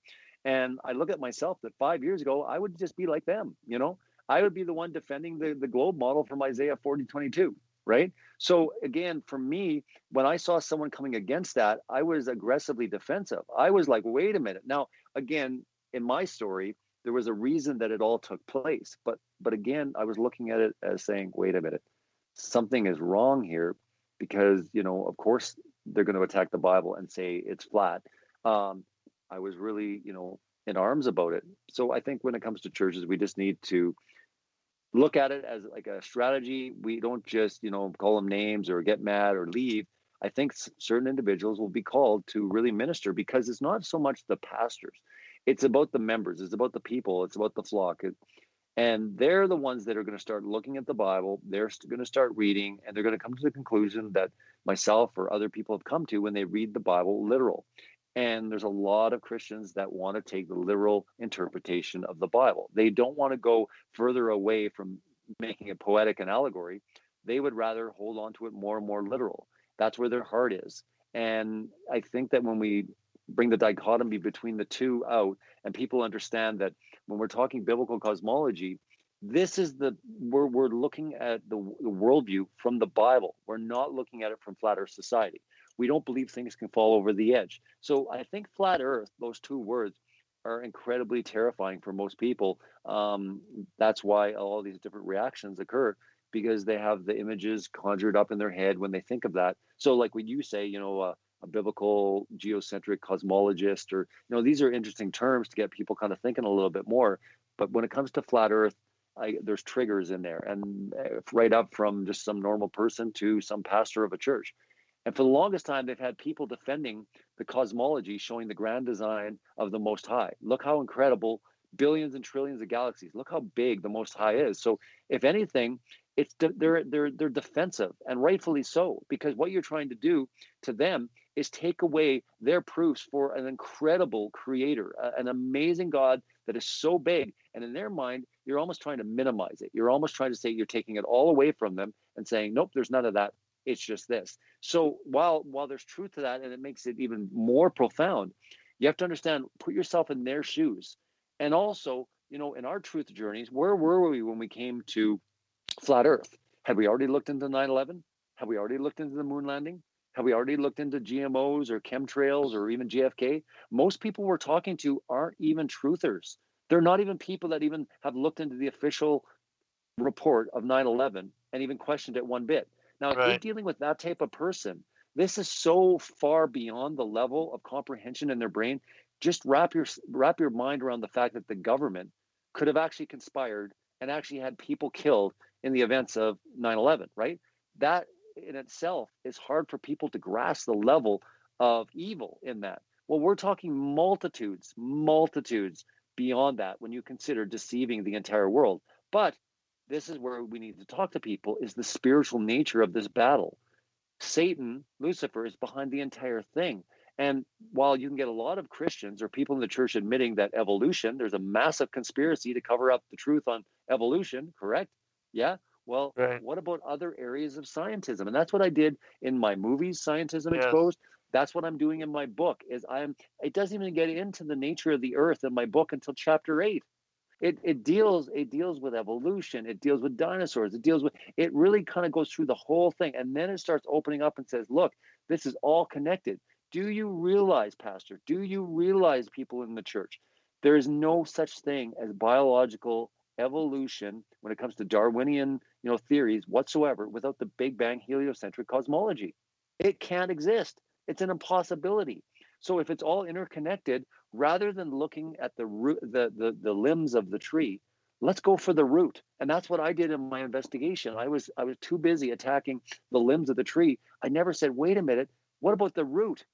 And I look at myself that 5 years ago, I would just be like them, I would be the one defending the globe model from Isaiah 40:22, right? So again, for me, when I saw someone coming against that, I was aggressively defensive. I was like, wait a minute. Now, again, in my story, there was a reason that it all took place. But again, I was looking at it as saying, wait a minute, something is wrong here, because of course they're going to attack the Bible and say it's flat. I was really in arms about it. So I think when it comes to churches, we just need to look at it as like a strategy. We don't just call them names or get mad or leave. I think certain individuals will be called to really minister, because it's not so much the pastors, it's about the members, it's about the people, it's about the flock. And they're the ones that are going to start looking at the Bible. They're going to start reading, and they're going to come to the conclusion that myself or other people have come to when they read the Bible literal. And there's a lot of Christians that want to take the literal interpretation of the Bible. They don't want to go further away from making it poetic and allegory. They would rather hold on to it more and more literal. That's where their heart is. And I think that when we bring the dichotomy between the two out, and people understand that when we're talking biblical cosmology, this is we're looking at the worldview from the Bible. We're not looking at it from flat Earth society. We don't believe things can fall over the edge. So I think flat Earth, those two words, are incredibly terrifying for most people. That's why all these different reactions occur, because they have the images conjured up in their head when they think of that. So like when you say, a biblical geocentric cosmologist, or these are interesting terms to get people kind of thinking a little bit more. But when it comes to flat Earth, there's triggers in there, and right up from just some normal person to some pastor of a church. And for the longest time, they've had people defending the cosmology, showing the grand design of the Most High. Look how incredible, billions and trillions of galaxies. Look how big the Most High is. So if anything, they're defensive, and rightfully so, because what you're trying to do to them is take away their proofs for an incredible creator, an amazing God that is so big. And in their mind, you're almost trying to minimize it. You're almost trying to say you're taking it all away from them and saying, nope, there's none of that. It's just this. So while there's truth to that, and it makes it even more profound, you have to understand, put yourself in their shoes. And also, in our truth journeys, where were we when we came to flat Earth? Had we already looked into 9/11? Have we already looked into the moon landing? Have we already looked into GMOs or chemtrails or even JFK? Most people we're talking to aren't even truthers. They're not even people that even have looked into the official report of 9/11 and even questioned it one bit. Now, if you're right. dealing with that type of person, this is so far beyond the level of comprehension in their brain. Just wrap your mind around the fact that the government could have actually conspired and actually had people killed in the events of 9/11, right? That in itself is hard for people to grasp the level of evil in that. Well, we're talking multitudes beyond that when you consider deceiving the entire world. But this is where we need to talk to people, is the spiritual nature of this battle. Satan, Lucifer, is behind the entire thing. And while you can get a lot of Christians or people in the church admitting that evolution, there's a massive conspiracy to cover up the truth on evolution, correct? Yeah. Well, Right. what about other areas of scientism? And that's what I did in my movies, Scientism Yes. Exposed. That's what I'm doing in my book. It doesn't even get into the nature of the earth in my book until chapter 8. It deals with evolution, it deals with dinosaurs, it really kind of goes through the whole thing, and then it starts opening up and says, look, this is all connected. Do you realize, Pastor, do you realize, people in the church, there is no such thing as biological evolution when it comes to Darwinian, theories whatsoever without the Big Bang heliocentric cosmology? It can't exist. It's an impossibility. So if it's all interconnected, rather than looking at the root, the limbs of the tree, let's go for the root. And that's what I did in my investigation. I was too busy attacking the limbs of the tree. I never said, wait a minute, what about the root?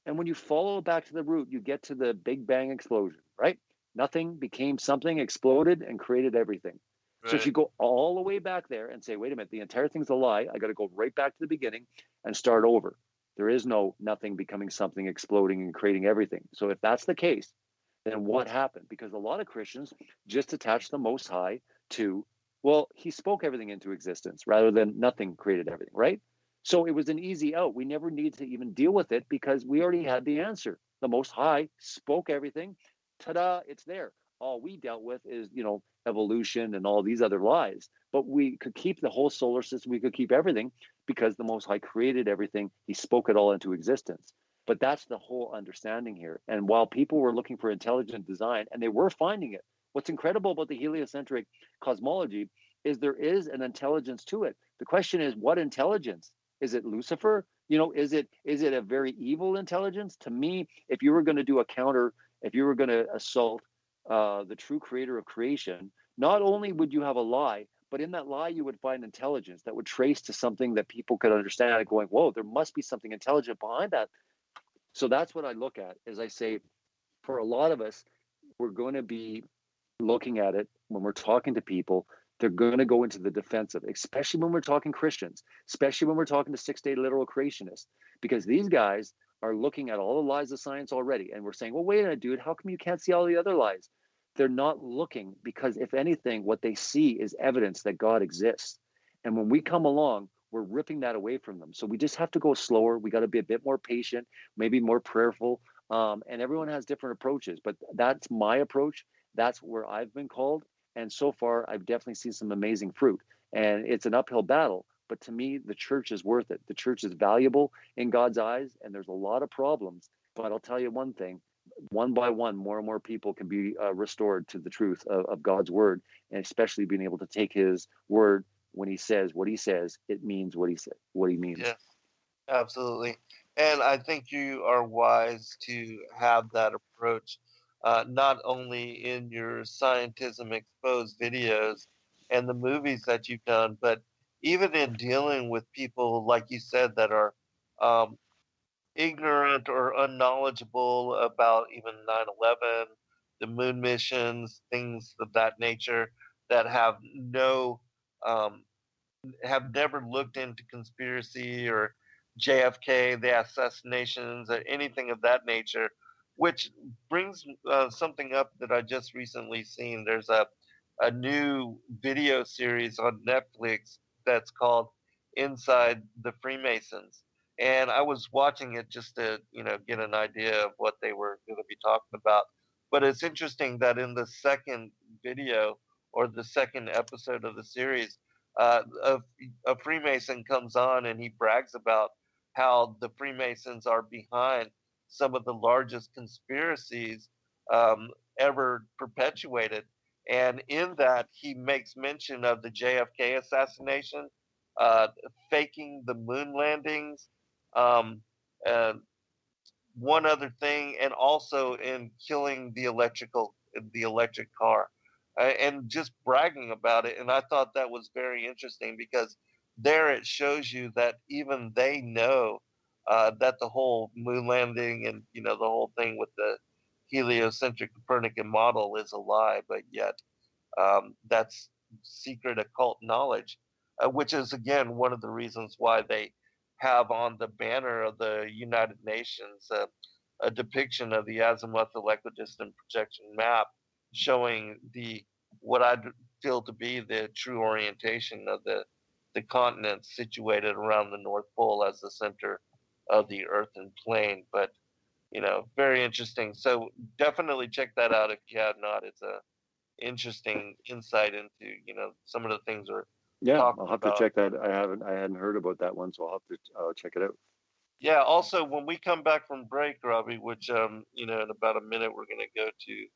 And when you follow back to the root, you get to the Big Bang explosion, right? Nothing became something, exploded, and created everything. Right. So if you go all the way back there and say, wait a minute, the entire thing's a lie, I got to go right back to the beginning and start over. There is no nothing becoming something, exploding and creating everything. So if that's the case, then what happened? Because a lot of Christians just attach the Most High to, well, he spoke everything into existence rather than nothing created everything, right? So it was an easy out. We never needed to even deal with it because we already had the answer. The Most High spoke everything. Ta-da, it's there. All we dealt with is, evolution and all these other lies. But we could keep the whole solar system. We could keep everything because the Most High created everything. He spoke it all into existence. But that's the whole understanding here. And while people were looking for intelligent design, and they were finding it, what's incredible about the heliocentric cosmology is there is an intelligence to it. The question is, what intelligence? Is it Lucifer? Is it a very evil intelligence? To me, if you were going to do a counter, if you were going to assault the true creator of creation, not only would you have a lie, but in that lie, you would find intelligence that would trace to something that people could understand, going, whoa, there must be something intelligent behind that. So that's what I look at, as I say, for a lot of us, we're going to be looking at it when we're talking to people. They're going to go into the defensive, especially when we're talking Christians, especially when we're talking to six-day literal creationists, because these guys are looking at all the lies of science already. And we're saying, well, wait a minute, dude, how come you can't see all the other lies? They're not looking because, if anything, what they see is evidence that God exists. And when we come along, we're ripping that away from them. So we just have to go slower. We got to be a bit more patient, maybe more prayerful. And everyone has different approaches, but that's my approach. That's where I've been called. And so far, I've definitely seen some amazing fruit. And it's an uphill battle. But to me, the church is worth it. The church is valuable in God's eyes, and there's a lot of problems. But I'll tell you one thing, one by one, more and more people can be restored to the truth of God's word, and especially being able to take his word when he says what he says, it means what he means. Yes, absolutely. And I think you are wise to have that approach, not only in your Scientism Exposed videos and the movies that you've done, but even in dealing with people, like you said, that are um, ignorant or unknowledgeable about even 9/11, the moon missions, things of that nature, that um, have never looked into conspiracy or JFK, the assassinations, or anything of that nature, which brings something up that I just recently seen. There's a new video series on Netflix that's called Inside the Freemasons. And I was watching it just to, get an idea of what they were going to be talking about. But it's interesting that in the second video, or the second episode of the series, a Freemason comes on and he brags about how the Freemasons are behind some of the largest conspiracies ever perpetuated. And in that, he makes mention of the JFK assassination, uh, faking the moon landings, um, uh, one other thing, and also in killing the electric car, and just bragging about it. And I thought that was very interesting because there it shows you that even they know that the whole moon landing and the whole thing with the heliocentric Copernican model is a lie, but yet that's secret occult knowledge, which is again one of the reasons why they have on the banner of the United Nations a depiction of the azimuthal equidistant projection map showing what I feel to be the true orientation of the continents situated around the North Pole as the center of the earthen plane. But very interesting. So definitely check that out if you have not. It's a interesting insight into some of the things we're talking I'll have about. to check that. I hadn't heard about that one, so I'll have to check it out. Yeah, also when we come back from break, Robbie, which in about a minute we're going to go to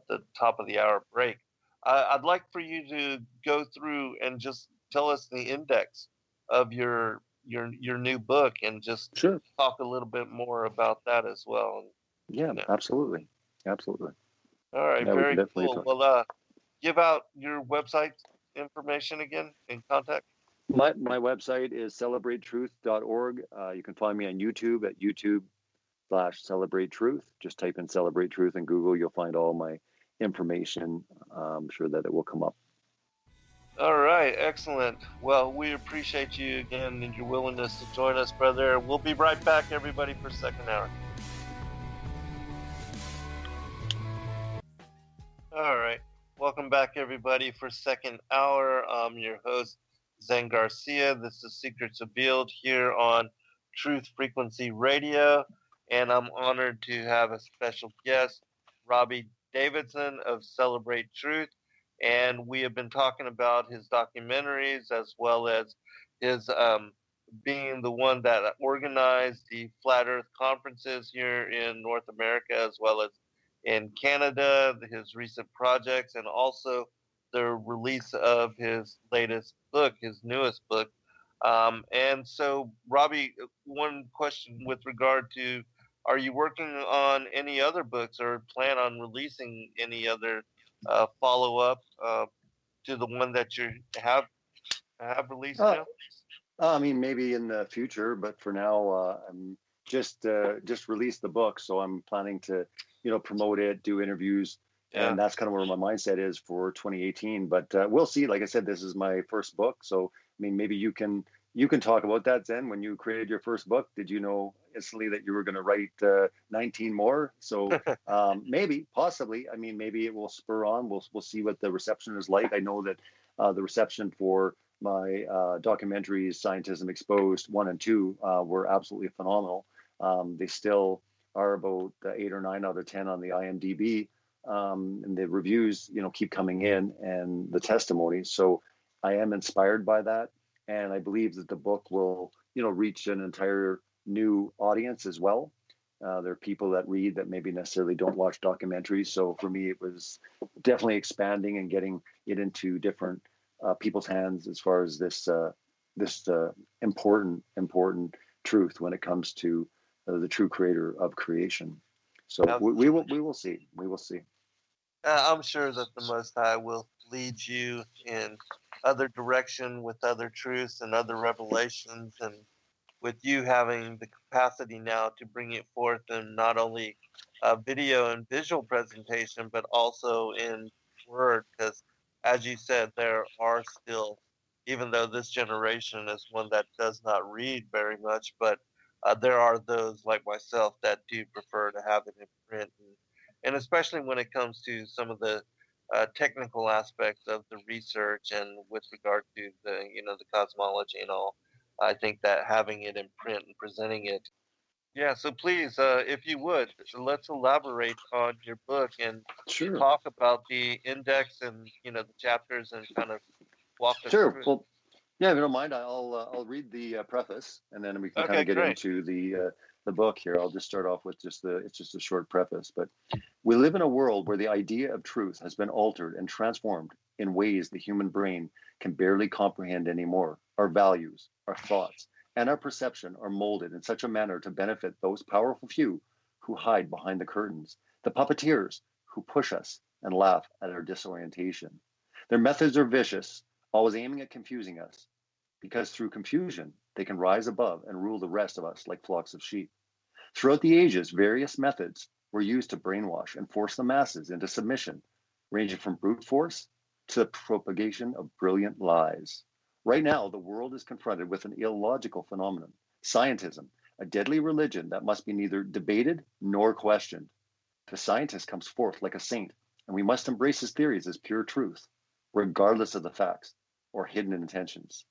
the top of the hour break, I'd like for you to go through and just tell us the index of your new book, and just Sure. talk a little bit more about that as well. Yeah, absolutely. All right, Yeah, we very can definitely cool. talk. Well, give out your website information again and contact. My website is celebratetruth.org. You can find me on YouTube at YouTube/Celebrate Truth. Just type in Celebrate Truth in Google. You'll find all my information. I'm sure that it will come up. All right, excellent. Well, we appreciate you again and your willingness to join us, brother. We'll be right back, everybody, for second hour. All right. Welcome back, everybody, for second hour. I'm your host, Zen Garcia. This is Secrets Revealed here on Truth Frequency Radio. And I'm honored to have a special guest, Robbie Davidson of Celebrate Truth. And we have been talking about his documentaries as well as his being the one that organized the Flat Earth conferences here in North America as well as in Canada, his recent projects, and also the release of his latest book, his newest book. And so, Robbie, one question with regard to, are you working on any other books or plan on releasing any other follow-up to the one that you have released now? I mean, maybe in the future, but for now, I'm just released the book, so I'm planning to, promote it, do interviews, and that's kind of where my mindset is for 2018. But we'll see. Like I said, this is my first book, so I mean, maybe you can talk about that, Zen. When you created your first book, did you know instantly that you were going to write 19 more? So maybe, possibly, I mean, maybe it will spur on. We'll see what the reception is like. I know that the reception for my documentaries, Scientism Exposed 1 and 2, were absolutely phenomenal. They still are about 8 or 9 out of 10 on the IMDb, and the reviews, keep coming in, and the testimonies. So I am inspired by that, and I believe that the book will, reach an entire new audience as well. There are people that read that maybe necessarily don't watch documentaries. So for me, it was definitely expanding and getting it into different people's hands as far as this important truth when it comes to the true creator of creation. So we will see. I'm sure that the Most High will lead you in other direction with other truths and other revelations, and with you having the capacity now to bring it forth in not only video and visual presentation, but also in word, because as you said, there are still, even though this generation is one that does not read very much, but there are those like myself that do prefer to have it in print, and especially when it comes to some of the technical aspects of the research and with regard to the the cosmology and all. I think that having it in print and presenting it. Yeah, so please, if you would, let's elaborate on your book and Sure. talk about the index and the chapters and kind of walk us Sure. through. Well, yeah, if you don't mind, I'll read the preface, and then we can kind of get into the book here. I'll just start off with it's just a short preface. But we live in a world where the idea of truth has been altered and transformed in ways the human brain can barely comprehend anymore. Our values, our thoughts, and our perception are molded in such a manner to benefit those powerful few who hide behind the curtains, the puppeteers who push us and laugh at our disorientation. Their methods are vicious, always aiming at confusing us, because through confusion, they can rise above and rule the rest of us like flocks of sheep. Throughout the ages, various methods were used to brainwash and force the masses into submission, ranging from brute force to the propagation of brilliant lies. Right now, the world is confronted with an illogical phenomenon, scientism, a deadly religion that must be neither debated nor questioned. The scientist comes forth like a saint, and we must embrace his theories as pure truth, regardless of the facts or hidden intentions.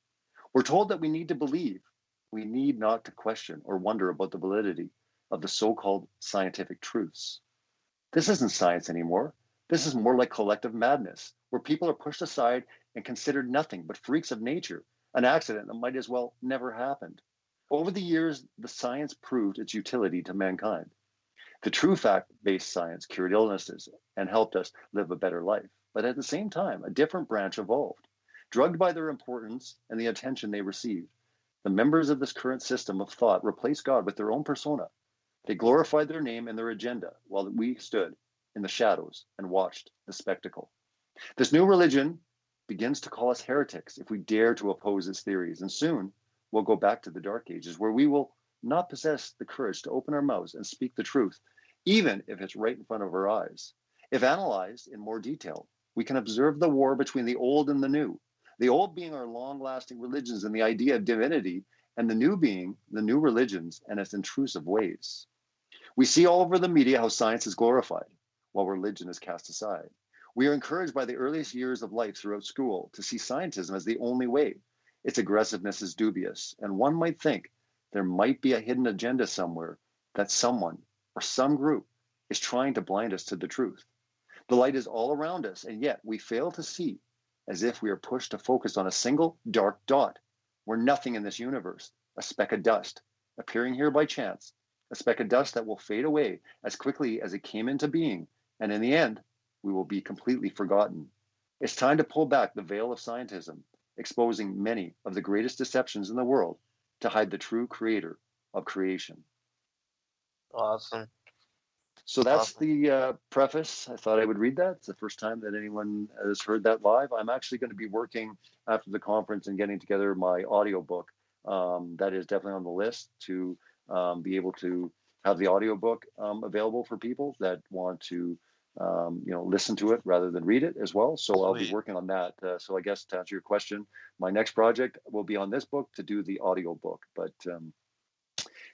We're told that we need to believe. We need not to question or wonder about the validity of the so-called scientific truths. This isn't science anymore. This is more like collective madness, where people are pushed aside and considered nothing but freaks of nature, an accident that might as well never happened. Over the years, the science proved its utility to mankind. The true fact-based science cured illnesses and helped us live a better life. But at the same time, a different branch evolved. Drugged by their importance and the attention they received, the members of this current system of thought replaced God with their own persona. They glorified their name and their agenda while we stood in the shadows and watched the spectacle. This new religion begins to call us heretics if we dare to oppose its theories, and soon we'll go back to the Dark Ages, where we will not possess the courage to open our mouths and speak the truth, even if it's right in front of our eyes. If analyzed in more detail, we can observe the war between the old and the new, the old being our long-lasting religions and the idea of divinity, and the new being the new religions and its intrusive ways. We see all over the media how science is glorified, while religion is cast aside. We are encouraged by the earliest years of life throughout school to see scientism as the only way. Its aggressiveness is dubious, and one might think there might be a hidden agenda somewhere that someone or some group is trying to blind us to the truth. The light is all around us, and yet we fail to see, as if we are pushed to focus on a single dark dot. We're nothing in this universe, a speck of dust, appearing here by chance, a speck of dust that will fade away as quickly as it came into being, and in the end, we will be completely forgotten. It's time to pull back the veil of scientism, exposing many of the greatest deceptions in the world to hide the true creator of creation. Awesome. So that's Awesome. the preface. I thought I would read that. It's the first time that anyone has heard that live. I'm actually going to be working after the conference and getting together my audiobook. That is definitely on the list to be able to have the audiobook available for people that want to listen to it rather than read it as well. So I'll be Sweet. working on that. So I guess to answer your question, my next project will be on this book to do the audiobook. But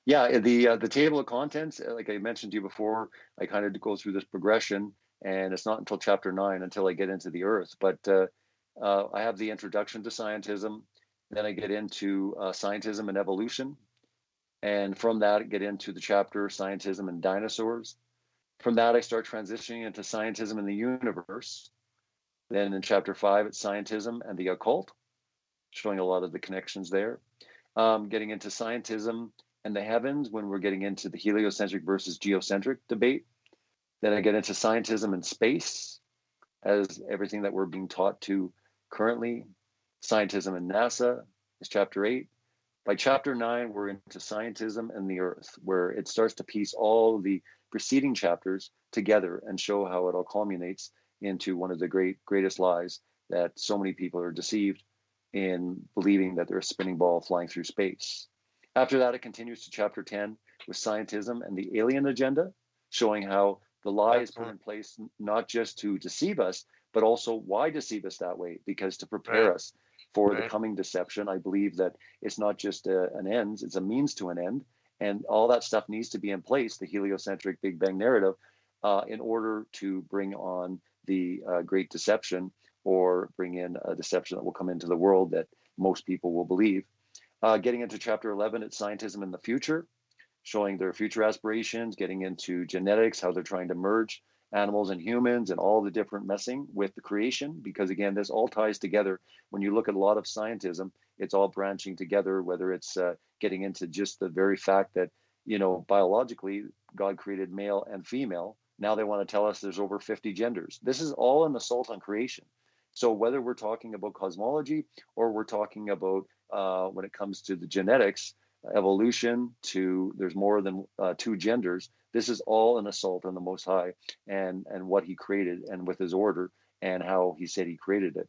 yeah, the table of contents, like I mentioned to you before, I kind of go through this progression, and it's not until chapter 9 until I get into the earth. But I have the introduction to scientism, then I get into scientism and evolution, and from that I get into the chapter scientism and dinosaurs. From that, I start transitioning into scientism and the universe. Then in chapter 5, it's scientism and the occult, showing a lot of the connections there. Getting into scientism and the heavens when we're getting into the heliocentric versus geocentric debate. Then I get into scientism and space as everything that we're being taught to currently. Scientism and NASA is chapter 8. By chapter 9, we're into scientism and the earth, where it starts to piece all the preceding chapters together and show how it all culminates into one of the greatest lies that so many people are deceived in believing that they're a spinning ball flying through space. After that, it continues to chapter 10 with scientism and the alien agenda, showing how the lie is put in place not just to deceive us, but also why deceive us that way, because to prepare us for the coming deception. I believe that it's not just an end, it's a means to an end. And all that stuff needs to be in place, the heliocentric Big Bang narrative, in order to bring on the great deception, or bring in a deception that will come into the world that most people will believe. Getting into chapter 11, it's scientism in the future, showing their future aspirations, getting into genetics, how they're trying to merge animals and humans and all the different messing with the creation, because again, this all ties together. When you look at a lot of scientism, it's all branching together, whether it's getting into just the very fact that, biologically, God created male and female. Now they want to tell us there's over 50 genders. This is all an assault on creation. So whether we're talking about cosmology or we're talking about when it comes to the genetics, evolution to there's more than two genders. This is all an assault on the Most High and what He created, and with His order and how He said He created it.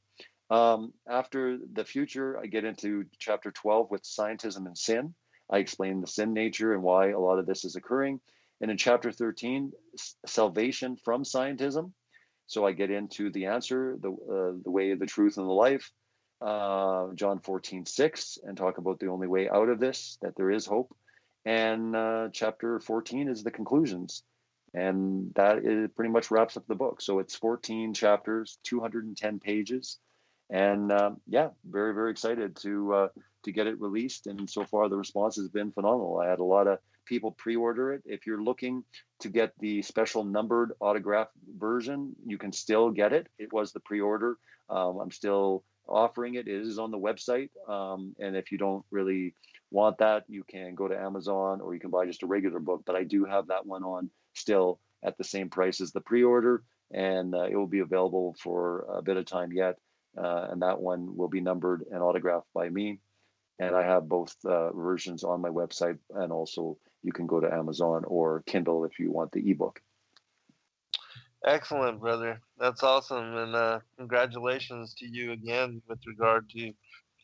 After the future, I get into chapter 12 with scientism and sin. I explain the sin nature and why a lot of this is occurring. And in chapter 13, salvation from scientism. So I get into the answer, the way, the truth, and the life. John 14:6, and talk about the only way out of this, that there is hope. And chapter 14 is the conclusions. And that pretty much wraps up the book. So it's 14 chapters, 210 pages. And yeah, very, very excited to get it released. And so far, the response has been phenomenal. I had a lot of people pre-order it. If you're looking to get the special numbered autograph version, you can still get it. It was the pre-order. I'm still offering it. It is on the website. And if you don't really want that, you can go to Amazon, or you can buy just a regular book. But I do have that one on still at the same price as the pre-order, and it will be available for a bit of time yet. And that one will be numbered and autographed by me. And I have both versions on my website, and also you can go to Amazon or Kindle if you want the ebook. Excellent, brother. That's awesome. And congratulations to you again with regard to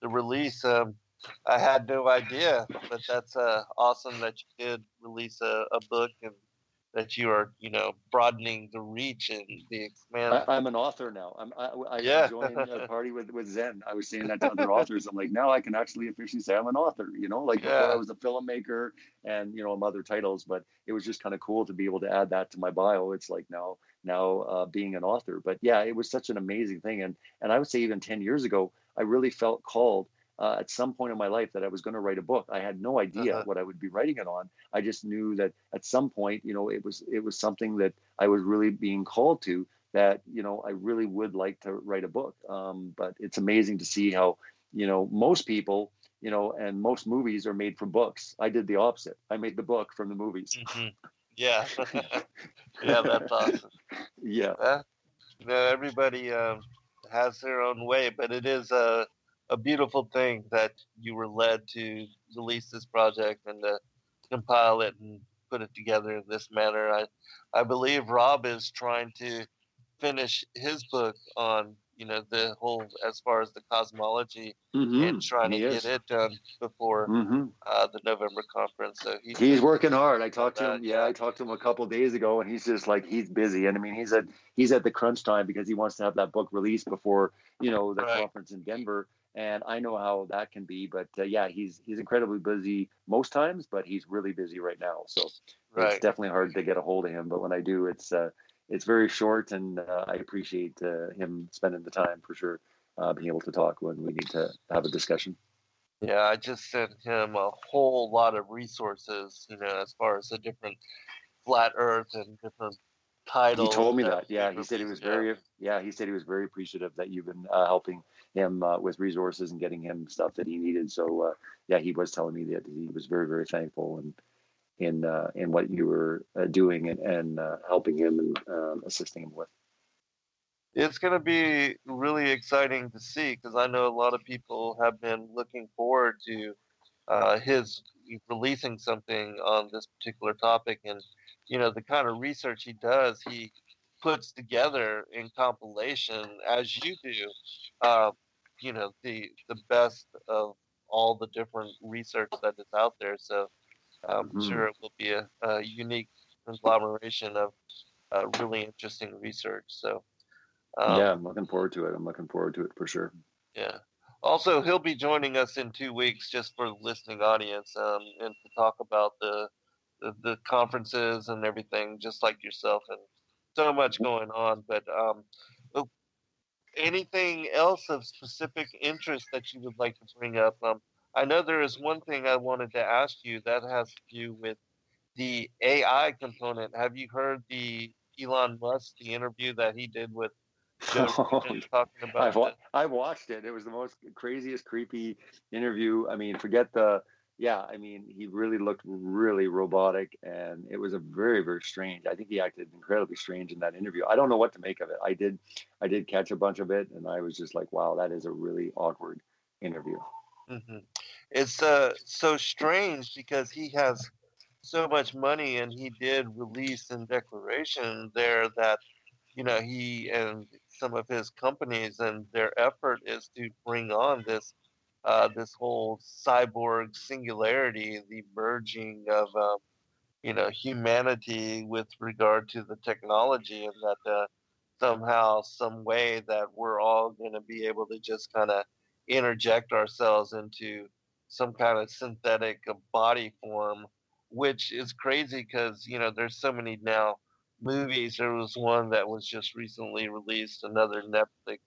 the release. I had no idea, but that's awesome that you did release a book, and that you are, broadening the reach and the expand. I'm an author now. I Yeah. joined a party with Zen. I was saying that to other authors. I'm like, now I can actually officially say I'm an author. Like before I was a filmmaker and other titles, but it was just kind of cool to be able to add that to my bio. It's like now being an author. But yeah, it was such an amazing thing. And I would say even 10 years ago, I really felt called at some point in my life that I was going to write a book. I had no idea what I would be writing it on. I just knew that at some point, it was something that I was really being called to, that, I really would like to write a book. But it's amazing to see how, most people, and most movies are made from books. I did the opposite. I made the book from the movies. Mm-hmm. Yeah. Yeah, that's awesome. Yeah. Everybody has their own way, but it is a beautiful thing that you were led to release this project and to compile it and put it together in this manner. I believe Rob is trying to finish his book on the whole, as far as the cosmology, and trying to get it done before the November conference. So he's working hard. I talked to him. Yeah, I talked to him a couple of days ago, and he's just like, he's busy. And I mean, he's at the crunch time because he wants to have that book released before the conference in Denver. And I know how that can be, but yeah, he's incredibly busy most times, but he's really busy right now. So it's definitely hard to get a hold of him. But when I do, it's very short, and I appreciate him spending the time for sure, being able to talk when we need to have a discussion. Yeah, I just sent him a whole lot of resources, as far as the different flat Earth and different titles. He told me that. Yeah, he said he was very appreciative that you've been helping him with resources and getting him stuff that he needed. So yeah, he was telling me that he was very, very thankful in what you were doing and helping him and assisting him with. It's going to be really exciting to see, because I know a lot of people have been looking forward to his releasing something on this particular topic. And, the kind of research he does, he puts together in compilation, as you do, the best of all the different research that is out there. So I'm sure it will be a unique conglomeration of really interesting research. So yeah, I'm looking forward to it. I'm looking forward to it for sure. Yeah. Also, he'll be joining us in 2 weeks, just for the listening audience, and to talk about the conferences and everything, just like yourself, and so much going on. But anything else of specific interest that you would like to bring up? I know there is one thing I wanted to ask you that has to do with the AI component. Have you heard the Elon Musk, the interview that he did with Joe Rogan, talking about I watched it. It was the most craziest, creepy interview. I mean, he really looked really robotic, and it was a very, very strange. I think he acted incredibly strange in that interview. I don't know what to make of it. I did catch a bunch of it, and I was just like, wow, that is a really awkward interview. Mm-hmm. it's so strange because he has so much money, and he did release in declaration there that he and some of his companies and their effort is to bring on this whole cyborg singularity, the merging of humanity with regard to the technology, and that somehow, some way, that we're all going to be able to just kind of interject ourselves into some kind of synthetic body form, which is crazy because there's so many now movies. There was one that was just recently released, another Netflix,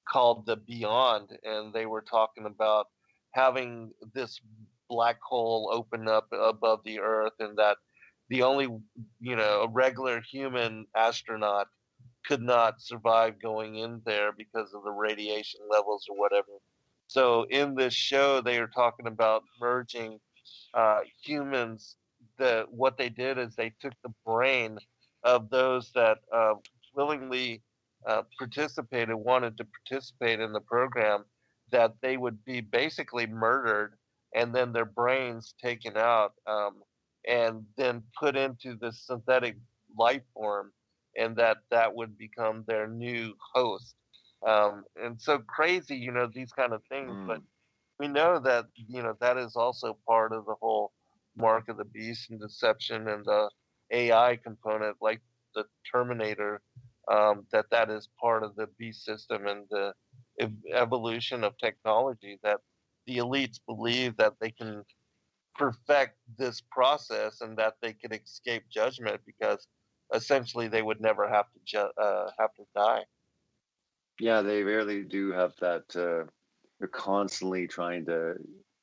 called The Beyond, and they were talking about having this black hole open up above the Earth, and that the only a regular human astronaut could not survive going in there because of the radiation levels or whatever. So in this show, they are talking about merging humans. That what they did is they took the brain of those that willingly wanted to participate in the program, that they would be basically murdered, and then their brains taken out, and then put into this synthetic life form, and that would become their new host. And so crazy, these kind of things. But Mm. we know that that is also part of the whole mark of the beast and deception, and the AI component, like the Terminator, that is part of the beast system, and the evolution of technology, that the elites believe that they can perfect this process, and that they can escape judgment because essentially they would never have to have to die. Yeah, they really do have that. They're constantly trying to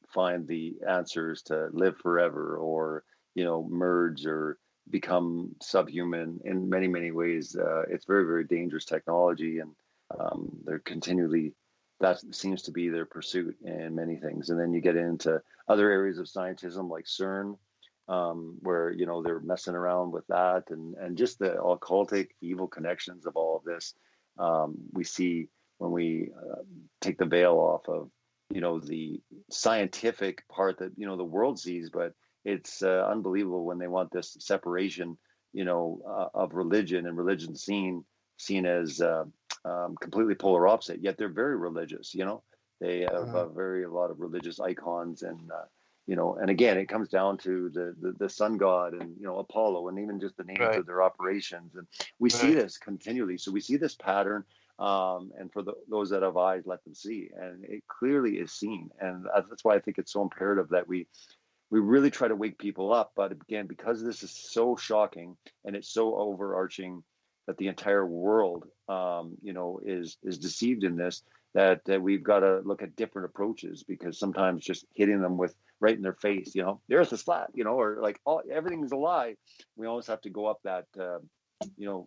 find the answers to live forever, or merge or become subhuman in many, many ways. It's very, very dangerous technology, and they're continually, that seems to be their pursuit in many things. And then you get into other areas of scientism like CERN, where they're messing around with that, and just the occultic evil connections of all of this. We see when we take the veil off of the scientific part that the world sees, but it's unbelievable when they want this separation of religion, and religion seen as completely polar opposite, yet they're very religious. They have a lot of religious icons, and and again, it comes down to the sun god, and Apollo, and even just the names Right. of their operations. And we see this continually. So we see this pattern, and for those that have eyes, let them see. And it clearly is seen. And that's why I think it's so imperative that we really try to wake people up. But again, because this is so shocking and it's so overarching that the entire world, is deceived in this, that we've got to look at different approaches, because sometimes just hitting them with right in their face, the earth is flat, or like everything's a lie. We always have to go up that,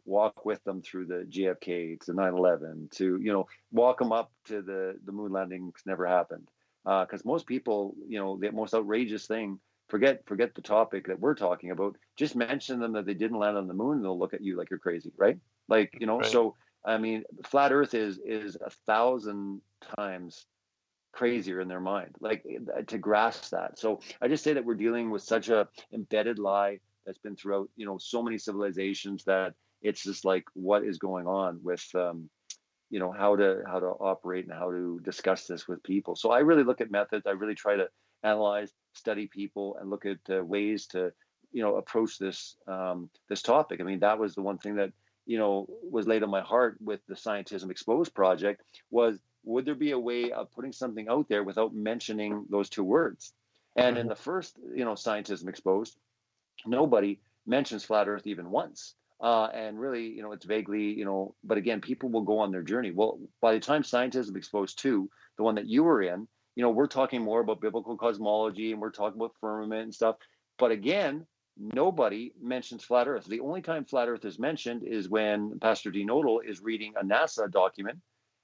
walk with them through the JFK to 9/11, to, walk them up to the moon landings never happened. Because most people, the most outrageous thing, forget the topic that we're talking about, just mention them that they didn't land on the moon, and they'll look at you like you're crazy, right? Like, Right. So I mean, flat earth is 1,000 times crazier in their mind, like, to grasp that. So I just say that we're dealing with such a embedded lie that's been throughout, so many civilizations, that it's just like, what is going on with, how to operate and how to discuss this with people. So I really look at methods. I really try to analyze, study people, and look at ways to, approach this this topic. I mean, that was the one thing that was laid on my heart with the Scientism Exposed project, was, would there be a way of putting something out there without mentioning those two words? And in the first, Scientism Exposed, nobody mentions flat Earth even once. And really, it's vaguely, but again, people will go on their journey. Well, by the time Scientism Exposed 2, the one that you were in, we're talking more about biblical cosmology, and we're talking about firmament and stuff. But again, nobody mentions flat Earth. The only time flat Earth is mentioned is when Pastor D. Nodal is reading a NASA document,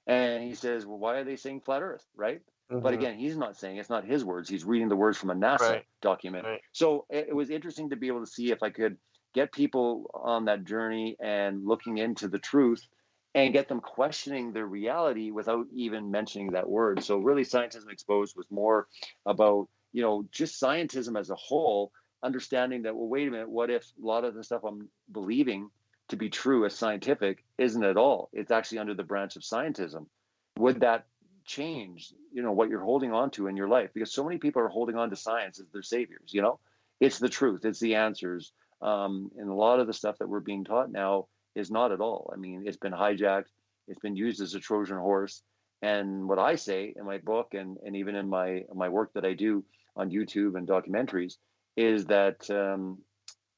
and he says, well, why are they saying flat Earth, right? But again, he's not saying, it's not his words. He's reading the words from a NASA document. Right. So it was interesting to be able to see if I could get people on that journey and looking into the truth, and get them questioning their reality without even mentioning that word. So really, Scientism Exposed was more about, just scientism as a whole, understanding that, well, wait a minute, what if a lot of the stuff I'm believing to be true as scientific isn't at all? It's actually under the branch of scientism. Would that change, what you're holding on to in your life? Because so many people are holding on to science as their saviors, It's the truth, it's the answers. And a lot of the stuff that we're being taught now is not at all. I mean, it's been hijacked, it's been used as a Trojan horse. And what I say in my book and even in my work that I do on YouTube and documentaries is that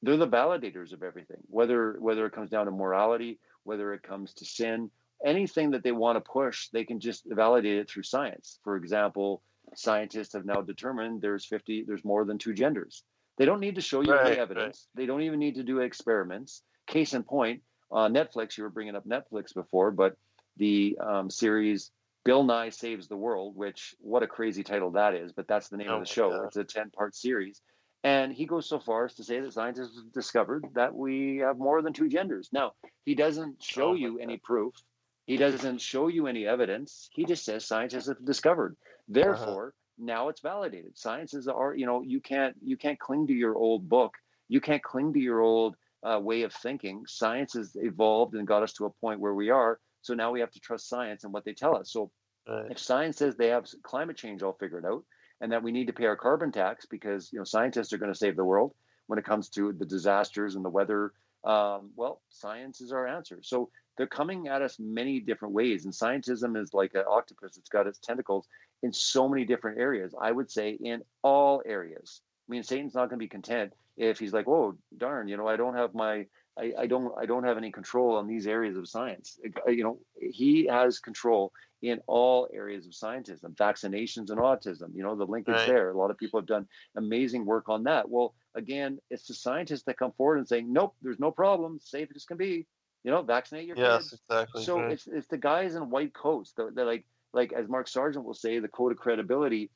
they're the validators of everything, whether it comes down to morality, whether it comes to sin, anything that they want to push, they can just validate it through science. For example, scientists have now determined there's more than two genders. They don't need to show you any evidence. Right. They don't even need to do experiments. Case in point, on Netflix, you were bringing up Netflix before, but the series Bill Nye Saves the World, which, what a crazy title that is, but that's the name of the show. Yeah. It's a 10-part series. And he goes so far as to say that scientists have discovered that we have more than two genders. Now, he doesn't show you any proof. He doesn't show you any evidence. He just says scientists have discovered. Therefore, now it's validated. Sciences are, you can't cling to your old book. You can't cling to your old way of thinking. Science has evolved and got us to a point where we are. So now we have to trust science and what they tell us. So if science says they have climate change all figured out, and that we need to pay our carbon tax because scientists are going to save the world when it comes to the disasters and the weather, well, science is our answer. So they're coming at us many different ways, and scientism is like an octopus. It's got its tentacles in so many different areas. I would say in all areas. I mean, Satan's not going to be content if he's like, oh, darn, I don't have I don't have any control on these areas of science. He has control in all areas of scientism, vaccinations and autism, the linkage there. A lot of people have done amazing work on that. Well, again, it's the scientists that come forward and saying, nope, there's no problem, safe as can be, vaccinate your kids. Yes, exactly. So it's the guys in white coats that like as Mark Sargent will say, the code of credibility,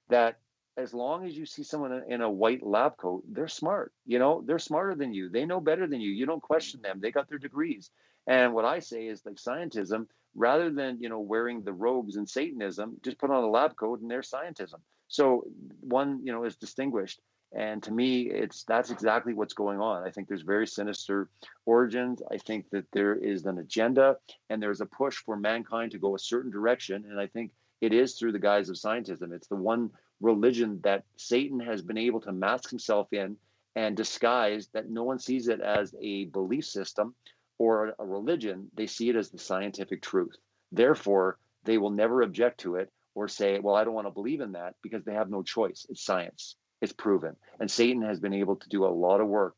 that as long as you see someone in a white lab coat, they're smart. They're smarter than you. They know better than you. You don't question them. They got their degrees. And what I say is, like, scientism, rather than, wearing the robes in Satanism, just put on a lab coat and there's scientism. So one, is distinguished. And to me, that's exactly what's going on. I think there's very sinister origins. I think that there is an agenda and there's a push for mankind to go a certain direction. And I think it is through the guise of scientism. It's the one religion that Satan has been able to mask himself in and disguise, that no one sees it as a belief system or a religion. They see it as the scientific truth. Therefore, they will never object to it or say, well, I don't want to believe in that, because they have no choice. It's science. It's proven. And Satan has been able to do a lot of work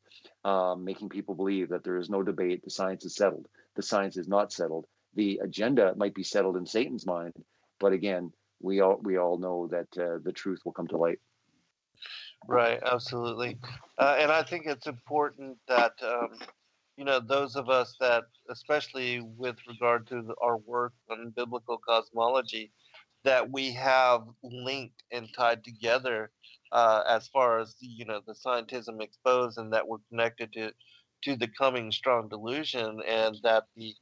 making people believe that there is no debate. The science is settled. The science is not settled. The agenda might be settled in Satan's mind, but again, we all know that the truth will come to light. Right, absolutely. And I think it's important that, those of us that, especially with regard to our work on biblical cosmology, that we have linked and tied together as far as, the Scientism Exposed, and that we're connected to the coming strong delusion, and that the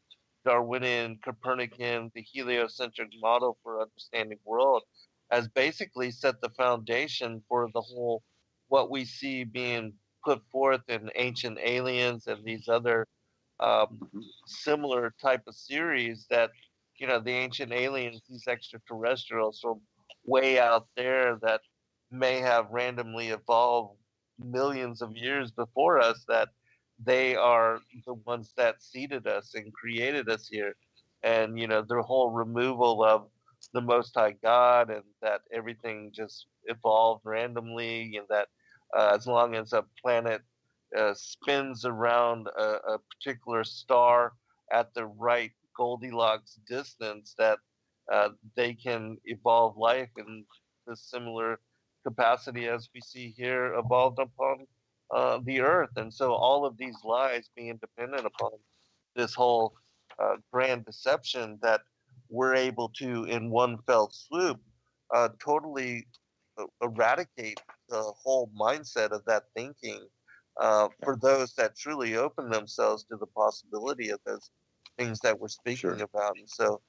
Darwinian Copernican, the heliocentric model for understanding world, has basically set the foundation for the whole, what we see being put forth in Ancient Aliens and these other similar type of series, that, the Ancient Aliens, these extraterrestrials from way out there that may have randomly evolved millions of years before us, that they are the ones that seeded us and created us here. And, their whole removal of the Most High God, and that everything just evolved randomly, and that as long as a planet spins around a particular star at the right Goldilocks distance, that they can evolve life in the similar capacity as we see here evolved upon the earth. And so all of these lies being dependent upon this whole grand deception, that we're able to, in one fell swoop, totally eradicate the whole mindset of that thinking for those that truly open themselves to the possibility of this. things that we're Sure. speaking about. And so,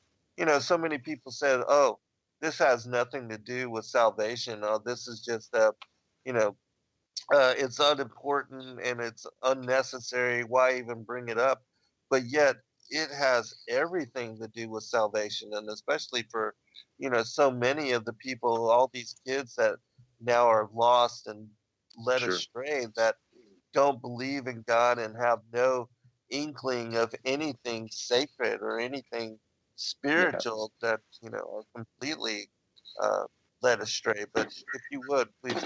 so many people said, "Oh, this has nothing to do with salvation. Oh, this is just you know, it's unimportant and it's unnecessary. Why even bring it up?" But yet, it has everything to do with salvation, and especially for, so many of the people, all these kids that now are lost and led Sure. astray, that don't believe in God and have no inkling of anything sacred or anything Yeah. spiritual, that are completely uh, led astray. But if you would please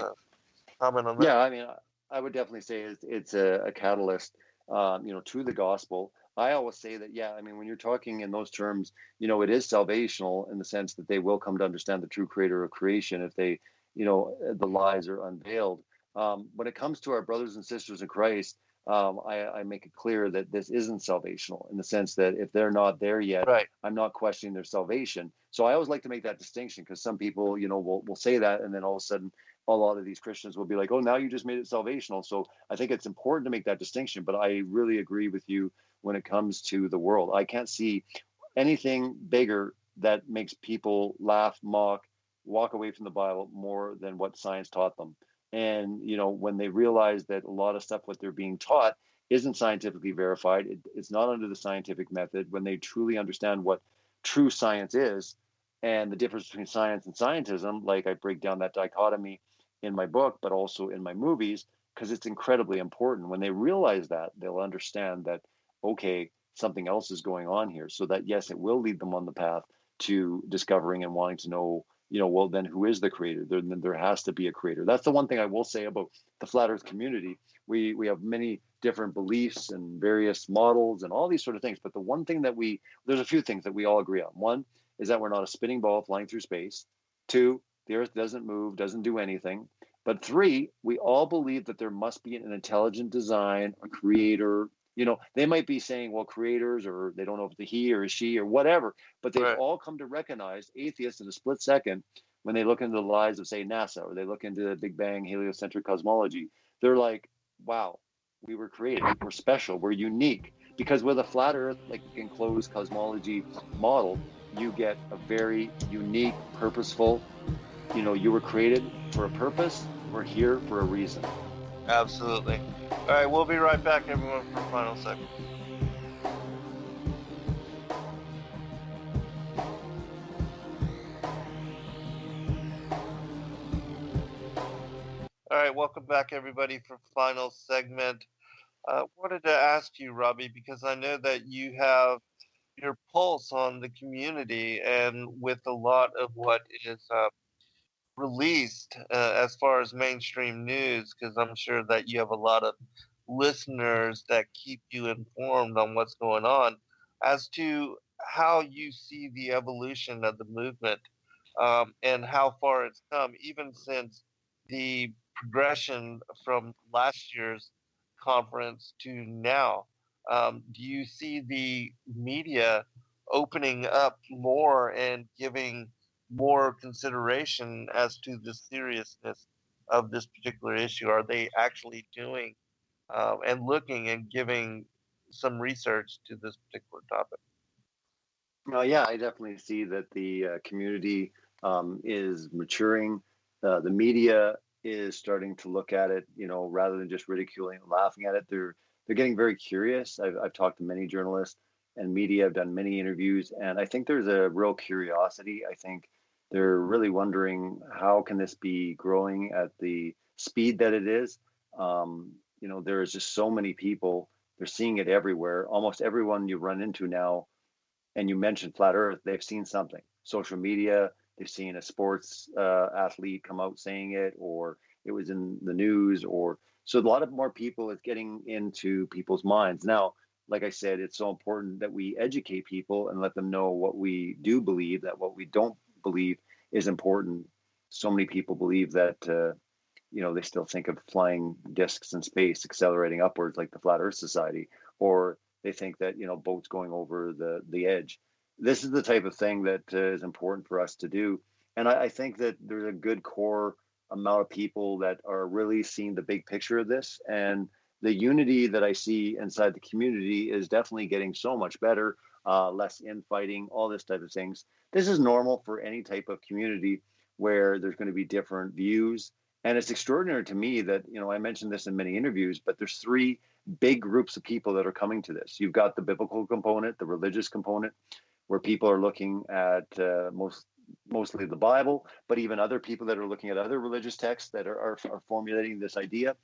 comment on that. Yeah, I mean, I would definitely say it's a catalyst, to the gospel. I always say that, yeah, I mean, when you're talking in those terms, it is salvational in the sense that they will come to understand the true creator of creation if they, the lies are unveiled. When it comes to our brothers and sisters in Christ, I make it clear that this isn't salvational in the sense that if they're not there yet, Right. I'm not questioning their salvation. So I always like to make that distinction because some people, will say that, and then all of a sudden a lot of these Christians will be like, "Oh, now you just made it salvational." So I think it's important to make that distinction. But I really agree with you when it comes to the world. I can't see anything bigger that makes people laugh, mock, walk away from the Bible more than what science taught them. And when they realize that a lot of stuff what they're being taught isn't scientifically verified, it's not under the scientific method. When they truly understand what true science is and the difference between science and scientism, like I break down that dichotomy in my book, but also in my movies, because it's incredibly important. When they realize that, they'll understand that, okay, something else is going on here. So that, yes, it will lead them on the path to discovering and wanting to know, well, then who is the creator? There has to be a creator. That's the one thing I will say about the flat earth community. We have many different beliefs and various models and all these sort of things. But the one thing that there's a few things that we all agree on. One is that we're not a spinning ball flying through space. Two, the earth doesn't move, doesn't do anything. But three, we all believe that there must be an intelligent design, a creator. They might be saying, well, creators, or they don't know if it's a he or a she or whatever, but they've Right. all come to recognize, atheists in a split second, when they look into the lies of, say, NASA, or they look into the Big Bang heliocentric cosmology, they're like, wow, we were created, we're special, we're unique. Because with a flat earth, like enclosed cosmology model, you get a very unique, purposeful, you were created for a purpose. We're here for a reason. Absolutely. All right, we'll be right back, everyone, for the final segment. All right, welcome back, everybody, for final segment. Wanted to ask you, Robbie, because I know that you have your pulse on the community, and with a lot of what is released as far as mainstream news, because I'm sure that you have a lot of listeners that keep you informed on what's going on, as to how you see the evolution of the movement, and how far it's come, even since the progression from last year's conference to now. Do you see the media opening up more and giving more consideration as to the seriousness of this particular issue? Are they actually doing and looking and giving some research to this particular topic? Yeah, I definitely see that the community is maturing. The media is starting to look at it, rather than just ridiculing and laughing at it. They're getting very curious. I've talked to many journalists and media. I've done many interviews, and I think there's a real curiosity. I think they're really wondering how can this be growing at the speed that it is. There is just so many people. They're seeing it everywhere. Almost everyone you run into now, and you mentioned flat earth, they've seen something. Social media, they've seen a sports athlete come out saying it, or it was in the news, or so a lot of more people is getting into people's minds. Now, like I said, it's so important that we educate people and let them know what we do believe, that what we don't believe is important. So many people believe that, they still think of flying discs in space accelerating upwards like the Flat Earth Society, or they think that, boats going over the edge. This is the type of thing that is important for us to do. And I think that there's a good core amount of people that are really seeing the big picture of this. And the unity that I see inside the community is definitely getting so much better. less infighting, all this type of things. This is normal for any type of community where there's going to be different views. And it's extraordinary to me that, I mentioned this in many interviews, but there's three big groups of people that are coming to this. You've got the biblical component, the religious component, where people are looking at mostly the Bible, but even other people that are looking at other religious texts that are formulating this idea.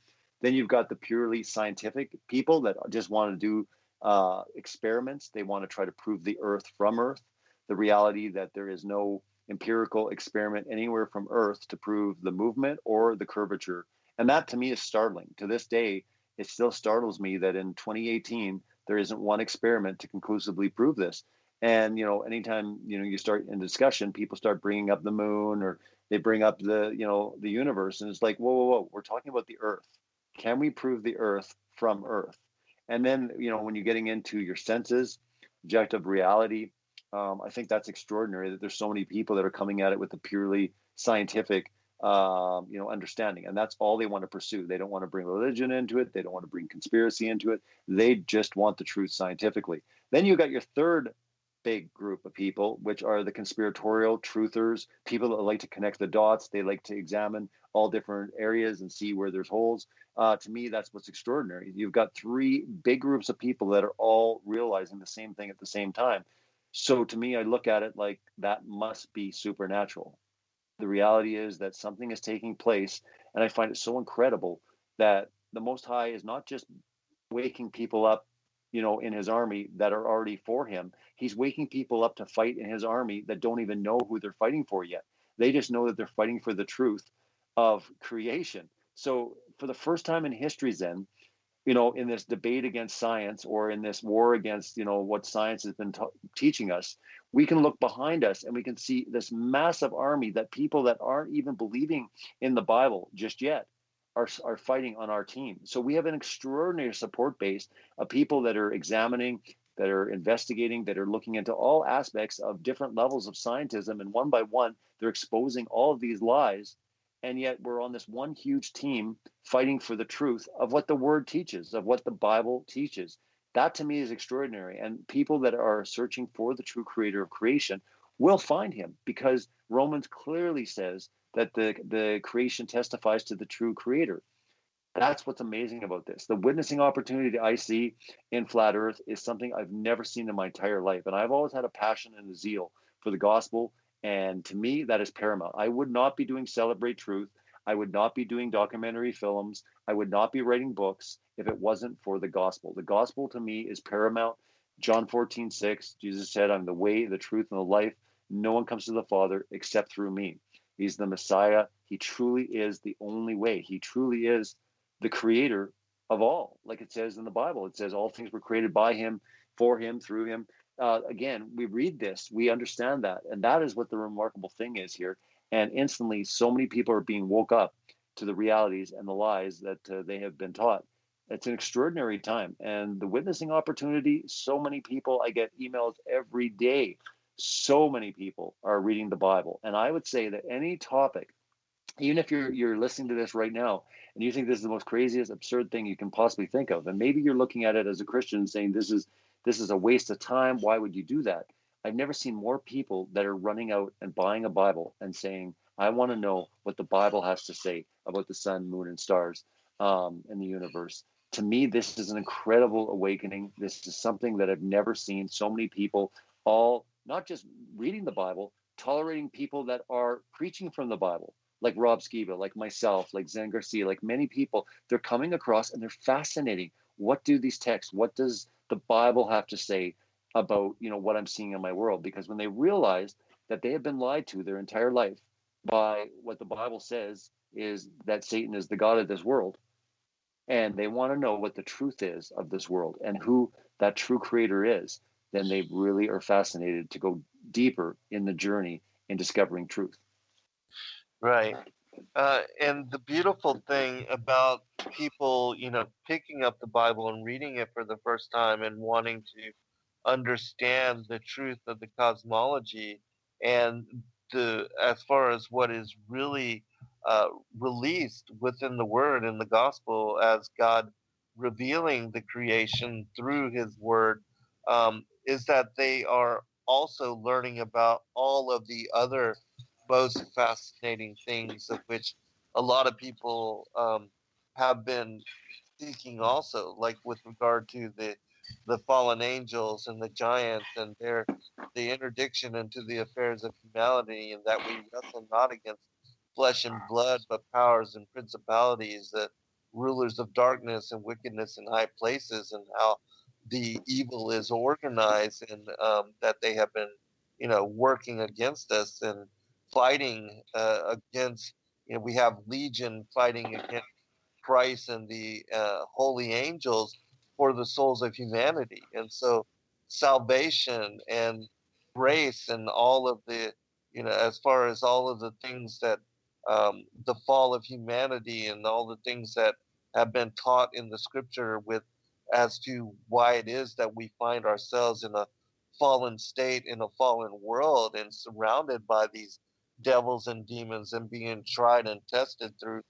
Then you've got the purely scientific people that just want to do experiments. They want to try to prove the Earth from Earth, the reality that there is no empirical experiment anywhere from Earth to prove the movement or the curvature. And that to me is startling. To this day, it still startles me that in 2018, there isn't one experiment to conclusively prove this. And, anytime, you start in discussion, people start bringing up the moon or they bring up the universe. And it's like, whoa, we're talking about the Earth. Can we prove the Earth from Earth? And then, when you're getting into your senses, objective reality, I think that's extraordinary that there's so many people that are coming at it with a purely scientific, understanding. And that's all they want to pursue. They don't want to bring religion into it. They don't want to bring conspiracy into it. They just want the truth scientifically. Then you got your third big group of people, which are the conspiratorial truthers, people that like to connect the dots. They like to examine all different areas and see where there's holes. To me, that's what's extraordinary. You've got three big groups of people that are all realizing the same thing at the same time. So to me, I look at it like that must be supernatural. The reality is that something is taking place, and I find it so incredible that the Most High is not just waking people up, in his army that are already for him. He's waking people up to fight in his army that don't even know who they're fighting for yet. They just know that they're fighting for the truth of creation. So for the first time in history, then, in this debate against science or in this war against, what science has been teaching us, we can look behind us and we can see this massive army that people that aren't even believing in the Bible just yet are fighting on our team. So we have an extraordinary support base of people that are examining, that are investigating, that are looking into all aspects of different levels of scientism. And one by one, they're exposing all of these lies. And yet we're on this one huge team fighting for the truth of what the word teaches, of what the Bible teaches. That to me is extraordinary. And people that are searching for the true creator of creation will find him, because Romans clearly says that the creation testifies to the true creator. That's what's amazing about this. The witnessing opportunity I see in Flat Earth is something I've never seen in my entire life. And I've always had a passion and a zeal for the gospel. And to me, that is paramount. I would not be doing Celebrate Truth. I would not be doing documentary films. I would not be writing books if it wasn't for the gospel. The gospel to me is paramount. John 14:6, Jesus said, I'm the way, the truth, and the life. No one comes to the Father except through me. He's the Messiah. He truly is the only way. He truly is the creator of all. Like it says in the Bible, it says all things were created by him, for him, through him. Again, we read this, we understand that. And that is what the remarkable thing is here. And instantly, so many people are being woke up to the realities and the lies that they have been taught. It's an extraordinary time. And the witnessing opportunity, so many people, I get emails every day. So many people are reading the Bible. And I would say that any topic, even if you're listening to this right now and you think this is the most craziest, absurd thing you can possibly think of, and maybe you're looking at it as a Christian saying this is a waste of time, why would you do that? I've never seen more people that are running out and buying a Bible and saying, I want to know what the Bible has to say about the sun, moon, and stars in the universe. To me, this is an incredible awakening. This is something that I've never seen. So many people all not just reading the Bible, tolerating people that are preaching from the Bible, like Rob Skiba, like myself, like Zen Garcia, like many people. They're coming across and they're fascinating. What do these texts, what does the Bible have to say about, what I'm seeing in my world? Because when they realize that they have been lied to their entire life by what the Bible says is that Satan is the God of this world, and they want to know what the truth is of this world and who that true creator is, then they really are fascinated to go deeper in the journey in discovering truth. Right. And the beautiful thing about people, picking up the Bible and reading it for the first time and wanting to understand the truth of the cosmology and as far as what is really released within the Word and the Gospel as God revealing the creation through His Word, is that they are also learning about all of the other most fascinating things of which a lot of people have been seeking also, like with regard to the fallen angels and the giants and their the interdiction into the affairs of humanity, and that we wrestle not against flesh and blood, but powers and principalities, the rulers of darkness and wickedness in high places, and how the evil is organized, and that they have been, working against us and fighting against. We have Legion fighting against Christ and the holy angels for the souls of humanity. And so salvation and grace and all of the, as far as all of the things that the fall of humanity and all the things that have been taught in the scripture with as to why it is that we find ourselves in a fallen state, in a fallen world, and surrounded by these devils and demons and being tried and tested through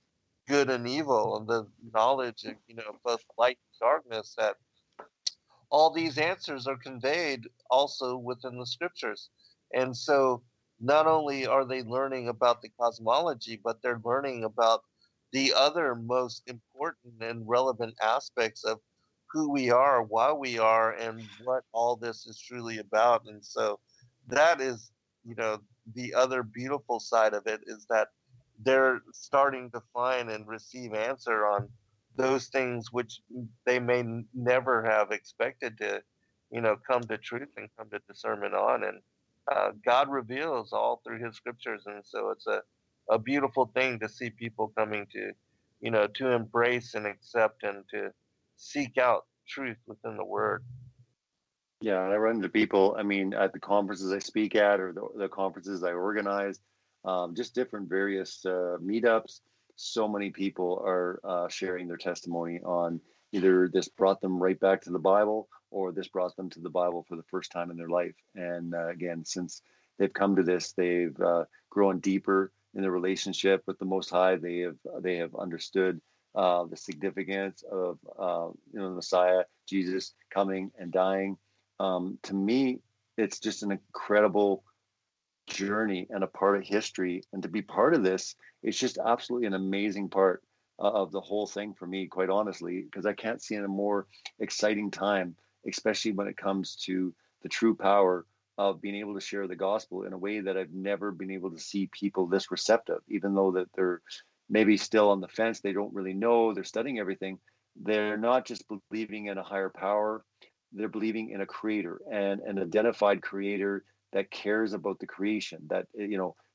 good and evil and the knowledge of both light and darkness, that all these answers are conveyed also within the scriptures. And so not only are they learning about the cosmology, but they're learning about the other most important and relevant aspects of who we are, why we are, and what all this is truly about. And so that is, the other beautiful side of it, is that they're starting to find and receive answer on those things which they may never have expected to, come to truth and come to discernment on. And God reveals all through His scriptures, and so it's a beautiful thing to see people coming to, to embrace and accept and to seek out truth within the Word. Yeah, and I run into people, I mean, at the conferences I speak at or the conferences I organize, just different various meetups. So many people are sharing their testimony on either this brought them right back to the Bible or this brought them to the Bible for the first time in their life. And again, since they've come to this, they've grown deeper in their relationship with the Most High. They have understood the significance of the Messiah, Jesus, coming and dying. To me, it's just an incredible journey and a part of history. And to be part of this, it's just absolutely an amazing part of the whole thing for me, quite honestly, because I can't see in a more exciting time, especially when it comes to the true power of being able to share the gospel in a way that I've never been able to see people this receptive, even though that they're maybe still on the fence. They don't really know. They're studying everything. They're not just believing in a higher power. They're believing in a creator and an identified creator that cares about the creation, that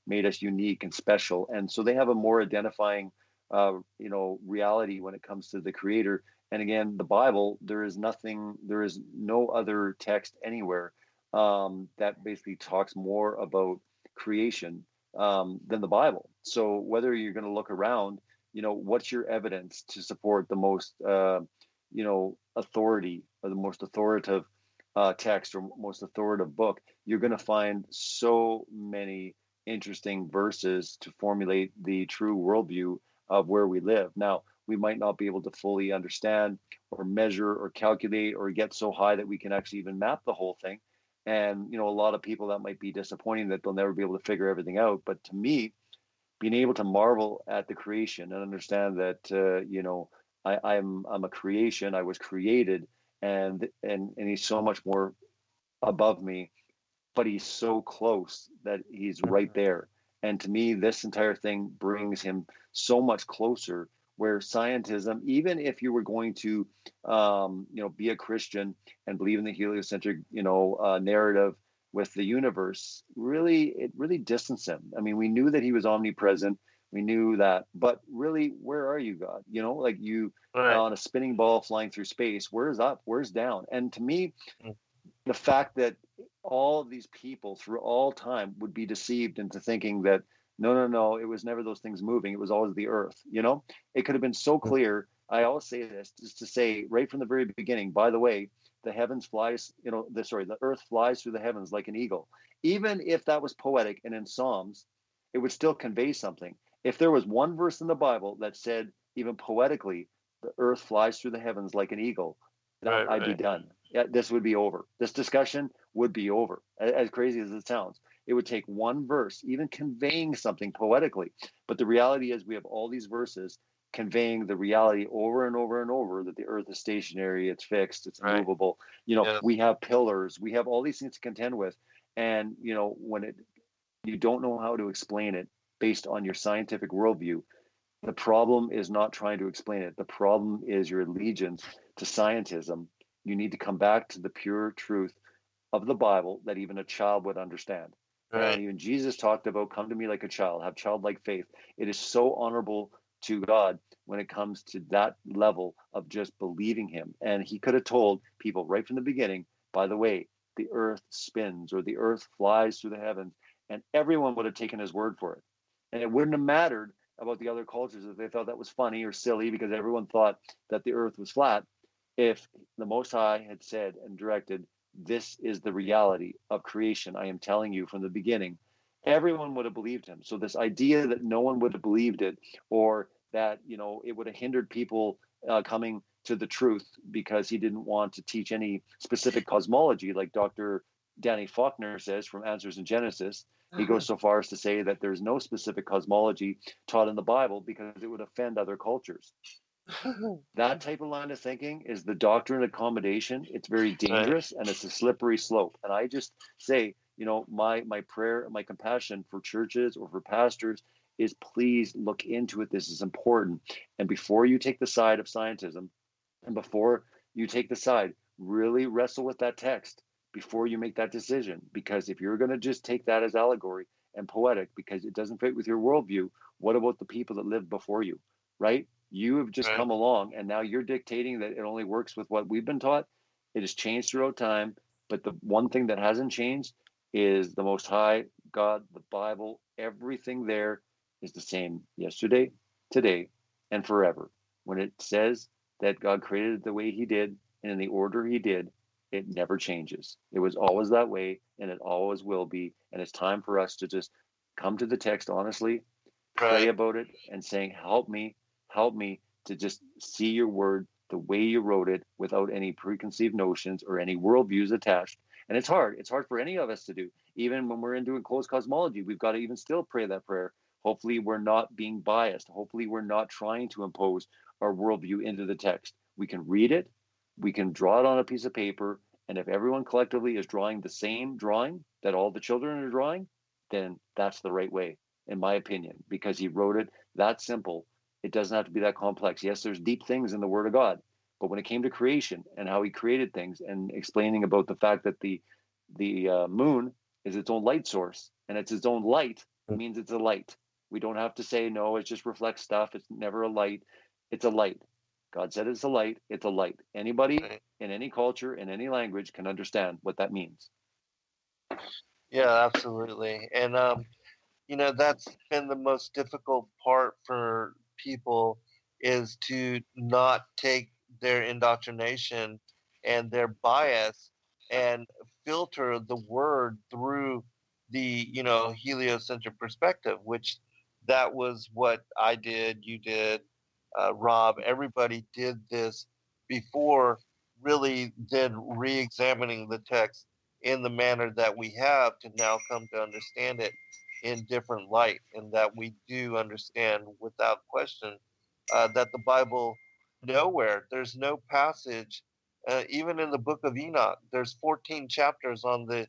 made us unique and special. And so they have a more identifying reality when it comes to the creator. And again, the Bible, there is no other text anywhere that basically talks more about creation than the Bible. So whether you're going to look around, what's your evidence to support the most authority or the most authoritative text or most authoritative book, you're going to find so many interesting verses to formulate the true worldview of where we live. Now, we might not be able to fully understand or measure or calculate or get so high that we can actually even map the whole thing. And, a lot of people, that might be disappointing that they'll never be able to figure everything out. But to me, being able to marvel at the creation and understand that, I'm a creation, I was created, and he's so much more above me, but he's so close that he's right there. And to me, this entire thing brings him so much closer, where scientism, even if you were going to be a Christian and believe in the heliocentric narrative with the universe, it really distanced him. I mean, we knew that he was omnipresent. We knew that, but really, where are you, God? Like you Right. on a spinning ball flying through space. Where's up? Where's down? And to me, the fact that all of these people through all time would be deceived into thinking that no, it was never those things moving. It was always the earth. It could have been so clear. I always say this just to say right from the very beginning, by the way, the heavens flies, the earth flies through the heavens like an eagle. Even if that was poetic and in Psalms, it would still convey something. If there was one verse in the Bible that said, even poetically, the earth flies through the heavens like an eagle, I'd be Right. done. Yeah, this would be over. This discussion would be over. As crazy as it sounds, it would take one verse, even conveying something poetically. But the reality is, we have all these verses conveying the reality over and over and over that the earth is stationary, it's fixed, it's Right. immovable. Yes. We have pillars, we have all these things to contend with. And, when you don't know how to explain it based on your scientific worldview, the problem is not trying to explain it. The problem is your allegiance to scientism. You need to come back to the pure truth of the Bible that even a child would understand. And Right. even Jesus talked about, come to me like a child, have childlike faith. It is so honorable to God when it comes to that level of just believing him. And he could have told people right from the beginning, by the way, the earth spins or the earth flies through the heavens, and everyone would have taken his word for it. And it wouldn't have mattered about the other cultures if they thought that was funny or silly because everyone thought that the earth was flat. If the Most High had said and directed, this is the reality of creation, I am telling you from the beginning, everyone would have believed him. So this idea that no one would have believed it, or that it would have hindered people coming to the truth because he didn't want to teach any specific cosmology, like Dr. Danny Faulkner says from Answers in Genesis. He goes so far as to say that there's no specific cosmology taught in the Bible because it would offend other cultures. That type of line of thinking is the doctrine of accommodation. It's very dangerous and it's a slippery slope. And I just say, my prayer, my compassion for churches or for pastors is, please look into it. This is important. And before you take the side of scientism, and before you take the side, really wrestle with that text before you make that decision. Because if you're going to just take that as allegory and poetic because it doesn't fit with your worldview, what about the people that lived before you, right? You have just Right. come along and now you're dictating that it only works with what we've been taught. It has changed throughout time. But the one thing that hasn't changed is the Most High, God, the Bible. Everything there is the same yesterday, today, and forever. When it says that God created it the way he did and in the order he did, it never changes. It was always that way and it always will be. And it's time for us to just come to the text honestly, pray Right. about it, and saying, help me to just see your word the way you wrote it without any preconceived notions or any worldviews attached. And it's hard for any of us to do. Even when we're in doing closed cosmology, we've got to even still pray that prayer. Hopefully we're not being biased. Hopefully we're not trying to impose our worldview into the text. We can read it, we can draw it on a piece of paper, and if everyone collectively is drawing the same drawing that all the children are drawing, then that's the right way, in my opinion, because he wrote it that simple. It doesn't have to be that complex. Yes, there's deep things in the Word of God, but when it came to creation and how he created things and explaining about the fact that the moon is its own light source and it's its own light, means it's a light. We don't have to say, no, it just reflects stuff. It's never a light. It's a light. God said it's a light. It's a light. Anybody Right. in any culture, in any language can understand what that means. Yeah, absolutely. And that's been the most difficult part for people, is to not take their indoctrination and their bias and filter the word through the heliocentric perspective, which that was what I did, you did, Rob, everybody did this before really then re-examining the text in the manner that we have to now come to understand it in different light, and that we do understand without question that the Bible, nowhere, there's no passage, even in the book of Enoch, there's 14 chapters on the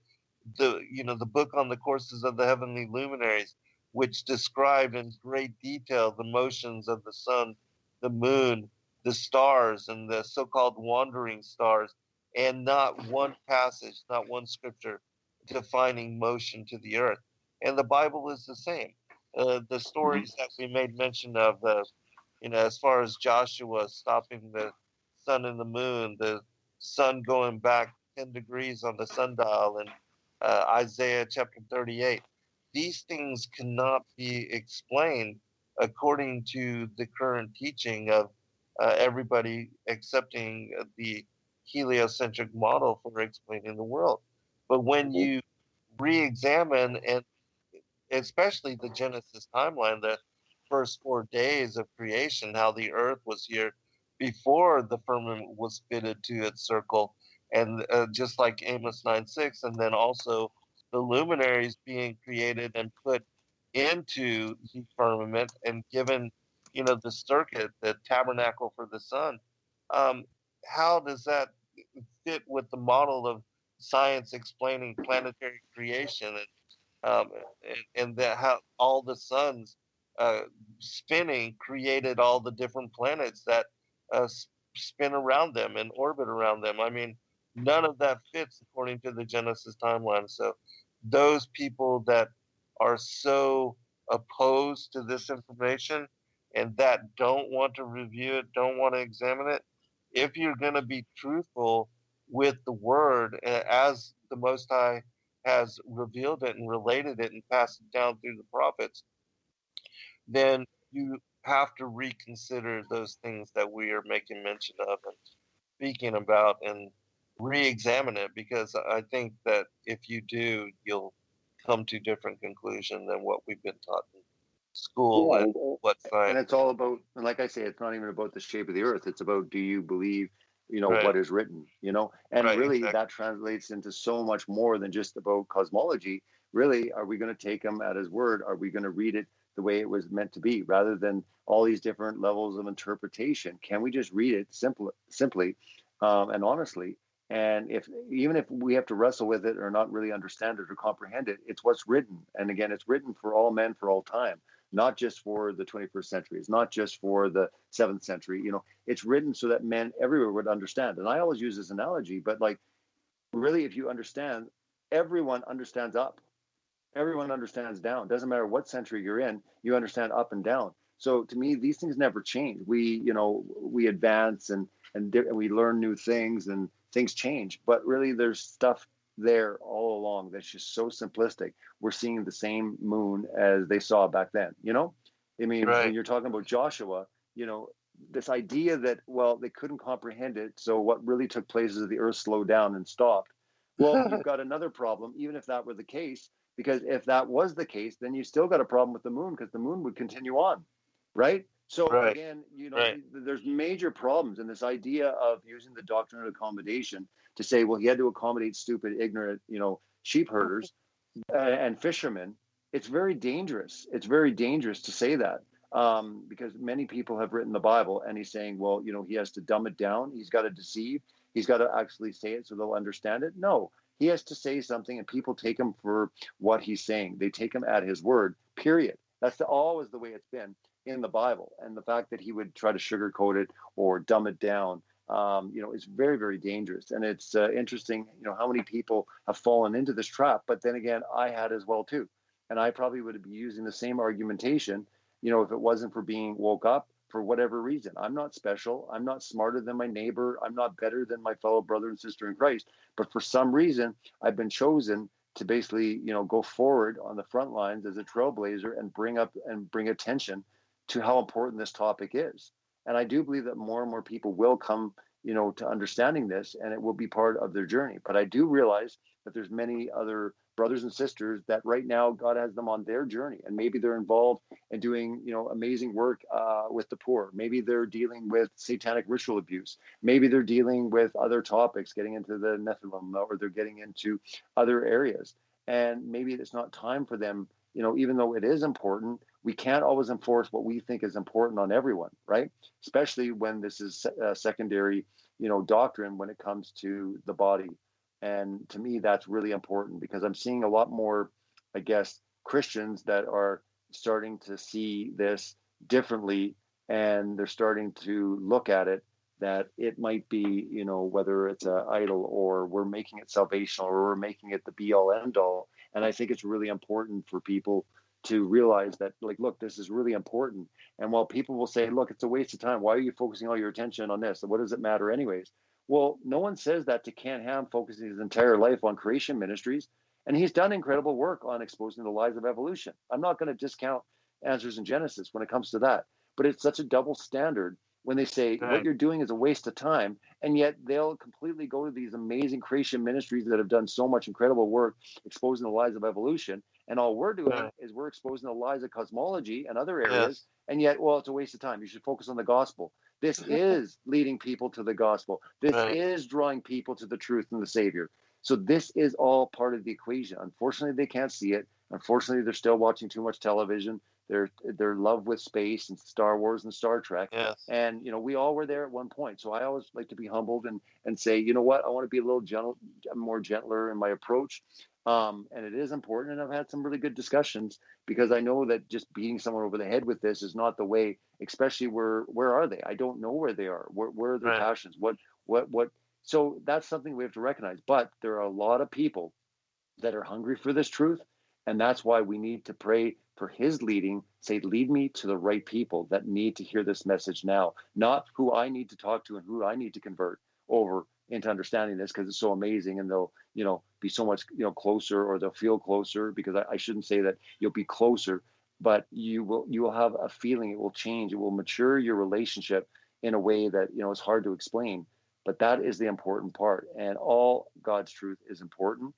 book on the courses of the heavenly luminaries, which describe in great detail the motions of the sun, the moon, the stars, and the so-called wandering stars, and not one passage, not one scripture defining motion to the earth. And the Bible is the same. The stories that we made mention of, as far as Joshua stopping the sun and the moon, the sun going back 10 degrees on the sundial, and Isaiah chapter 38. These things cannot be explained according to the current teaching of everybody accepting the heliocentric model for explaining the world. But when you re-examine, and especially the Genesis timeline, the first 4 days of creation, how the earth was here before the firmament was fitted to its circle, and just like Amos 9:6, and then also the luminaries being created and put into the firmament and given, the circuit, the tabernacle for the sun. Um, how does that fit with the model of science explaining planetary creation, um, and that how all the suns uh, spinning created all the different planets that spin around them and orbit around them? I mean, none of that fits according to the Genesis timeline. So those people that are so opposed to this information and that don't want to review it, don't want to examine it, if you're going to be truthful with the word as the Most High has revealed it and related it and passed it down through the prophets, then you have to reconsider those things that we are making mention of and speaking about and re-examine it, because I think that if you do, you'll come to different conclusion than what we've been taught in school and what And science. it's all about, and like I say, it's not even about the shape of the earth. It's about, do you believe, Right, what is written, and right, really exactly. that translates into so much more than just about cosmology. Really, are we going to take him at his word? Are we going to read it the way it was meant to be, rather than all these different levels of interpretation? Can we just read it simply, and honestly? And even if we have to wrestle with it or not really understand it or comprehend it, it's what's written. And again, it's written for all men for all time, not just for the 21st century. It's not just for the 7th century. It's written so that men everywhere would understand. And I always use this analogy, but like, really, if you understand, everyone understands up. Everyone understands down. Doesn't matter what century you're in, you understand up and down. So to me, these things never change. We advance and we learn new things and things change. But really, there's stuff there all along that's just so simplistic. We're seeing the same moon as they saw back then. I mean, when Right. you're talking about Joshua, this idea that, well, they couldn't comprehend it. So what really took place is the earth slowed down and stopped. Well, you've got another problem, even if that were the case, because if that was the case, then you still got a problem with the moon, because the moon would continue on, right? So Right, again, right, there's major problems in this idea of using the doctrine of accommodation to say, well, he had to accommodate stupid, ignorant, sheep herders and fishermen. It's very dangerous. It's very dangerous to say that, because many people have written the Bible, and he's saying, well, he has to dumb it down. He's got to deceive. He's got to actually say it so they'll understand it. No, he has to say something, and people take him for what he's saying. They take him at his word, period. That's always the way it's been in the Bible. And the fact that he would try to sugarcoat it or dumb it down, is very, very dangerous. And it's interesting, how many people have fallen into this trap. But then again, I had as well too. And I probably would be using the same argumentation, if it wasn't for being woke up for whatever reason. I'm not special. I'm not smarter than my neighbor. I'm not better than my fellow brother and sister in Christ. But for some reason, I've been chosen to basically, go forward on the front lines as a trailblazer and bring attention to how important this topic is. And I do believe that more and more people will come, to understanding this, and it will be part of their journey. But I do realize that there's many other brothers and sisters that right now God has them on their journey, and maybe they're involved in doing, amazing work with the poor. Maybe they're dealing with satanic ritual abuse. Maybe they're dealing with other topics, getting into the Nephilim, or they're getting into other areas. And maybe it's not time for them, even though it is important. We can't always enforce what we think is important on everyone, right? Especially when this is a secondary, doctrine when it comes to the body. And to me, that's really important, because I'm seeing a lot more, I guess, Christians that are starting to see this differently, and they're starting to look at it that it might be, whether it's an idol, or we're making it salvational, or we're making it the be all end all. And I think it's really important for people to realize that, like, look, this is really important. And while people will say, look, it's a waste of time, why are you focusing all your attention on this? What does it matter anyways? Well, no one says that to Ken Ham, focusing his entire life on creation ministries. And he's done incredible work on exposing the lies of evolution. I'm not going to discount Answers in Genesis when it comes to that. But it's such a double standard when they say what right, you're doing is a waste of time, and yet they'll completely go to these amazing creation ministries that have done so much incredible work exposing the lies of evolution. And all we're doing right. is we're exposing the lies of cosmology and other areas. Yes, And yet, well, it's a waste of time. You should focus on the gospel. This is leading people to the gospel. This Right. is drawing people to the truth and the Savior. So this is all part of the equation. Unfortunately, they can't see it. Unfortunately, they're still watching too much television. They're love with space and Star Wars and Star Trek. Yes. And we all were there at one point. So I always like to be humbled and say, you know what, I want to be a little more gentler in my approach. And it is important. And I've had some really good discussions, because I know that just beating someone over the head with this is not the way. Especially where are they? I don't know where they are. Where are their Right. passions? What? So that's something we have to recognize. But there are a lot of people that are hungry for this truth. And that's why we need to pray for his leading. Say, lead me to the right people that need to hear this message now, not who I need to talk to and who I need to convert over into understanding this, because it's so amazing, and they'll, be so much, closer, or they'll feel closer, because I shouldn't say that you'll be closer, but you will have a feeling. It will change. It will mature your relationship in a way that, it's hard to explain. But that is the important part. And all God's truth is important.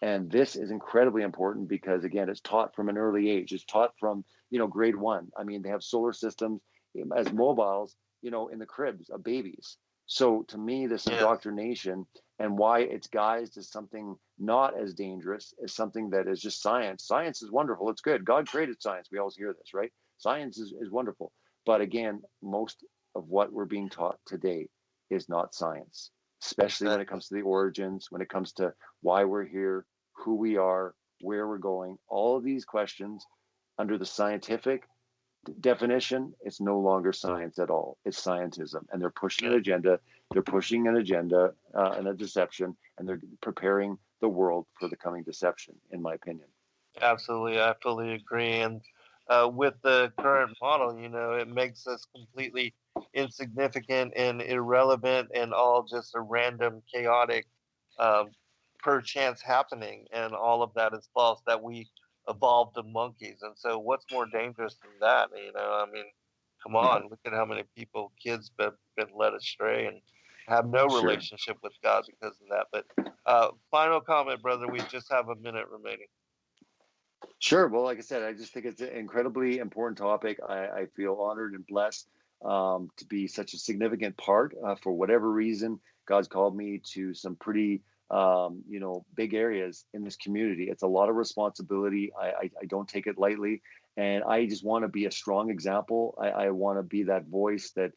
And this is incredibly important because, again, it's taught from an early age. It's taught from, grade 1. I mean, they have solar systems as mobiles, in the cribs of babies. So to me, this indoctrination, and why it's guised as something not as dangerous as something that is just science. Science is wonderful. It's good. God created science. We always hear this, right? Science is wonderful. But again, most of what we're being taught today is not science, especially when it comes to the origins, when it comes to why we're here, who we are, where we're going. All of these questions, under the scientific definition, it's no longer science at all. It's scientism. And they're pushing an agenda. They're pushing an agenda and a deception, and they're preparing the world for the coming deception, in my opinion. Absolutely. I fully agree. And with the current model, it makes us completely insignificant and irrelevant, and all just a random, chaotic, perchance happening. And all of that is false, that we evolved the monkeys. And so what's more dangerous than that? I mean, come on, look at how many kids have been led astray and have no relationship with God because of that. But final comment, brother, we just have a minute remaining. Sure. Well, like I said, I just think it's an incredibly important topic. I feel honored and blessed to be such a significant part. For whatever reason, God's called me to some pretty, big areas in this community. It's a lot of responsibility. I don't take it lightly. And I just want to be a strong example. I want to be that voice that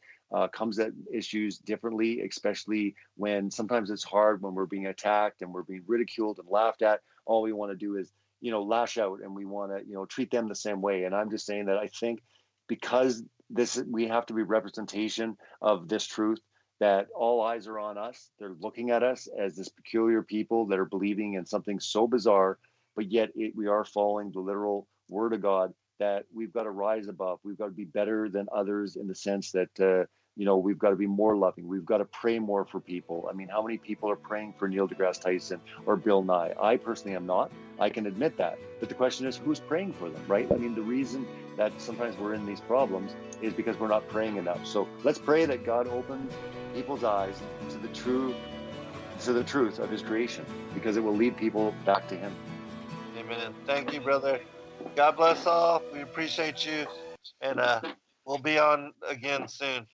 comes at issues differently, especially when sometimes it's hard, when we're being attacked and we're being ridiculed and laughed at. All we want to do is lash out, and we want to, treat them the same way. And I'm just saying that I think because we have to be representation of this truth, that all eyes are on us. They're looking at us as this peculiar people that are believing in something so bizarre, but yet we are following the literal word of God, that we've got to rise above. We've got to be better than others in the sense that, we've got to be more loving. We've got to pray more for people. I mean, how many people are praying for Neil deGrasse Tyson or Bill Nye? I personally am not. I can admit that. But the question is, who's praying for them, right? I mean, the reason that sometimes we're in these problems is because we're not praying enough. So let's pray that God opens people's eyes to the truth of his creation, because it will lead people back to him. Amen. Thank you, brother. God bless all. We appreciate you. And we'll be on again soon.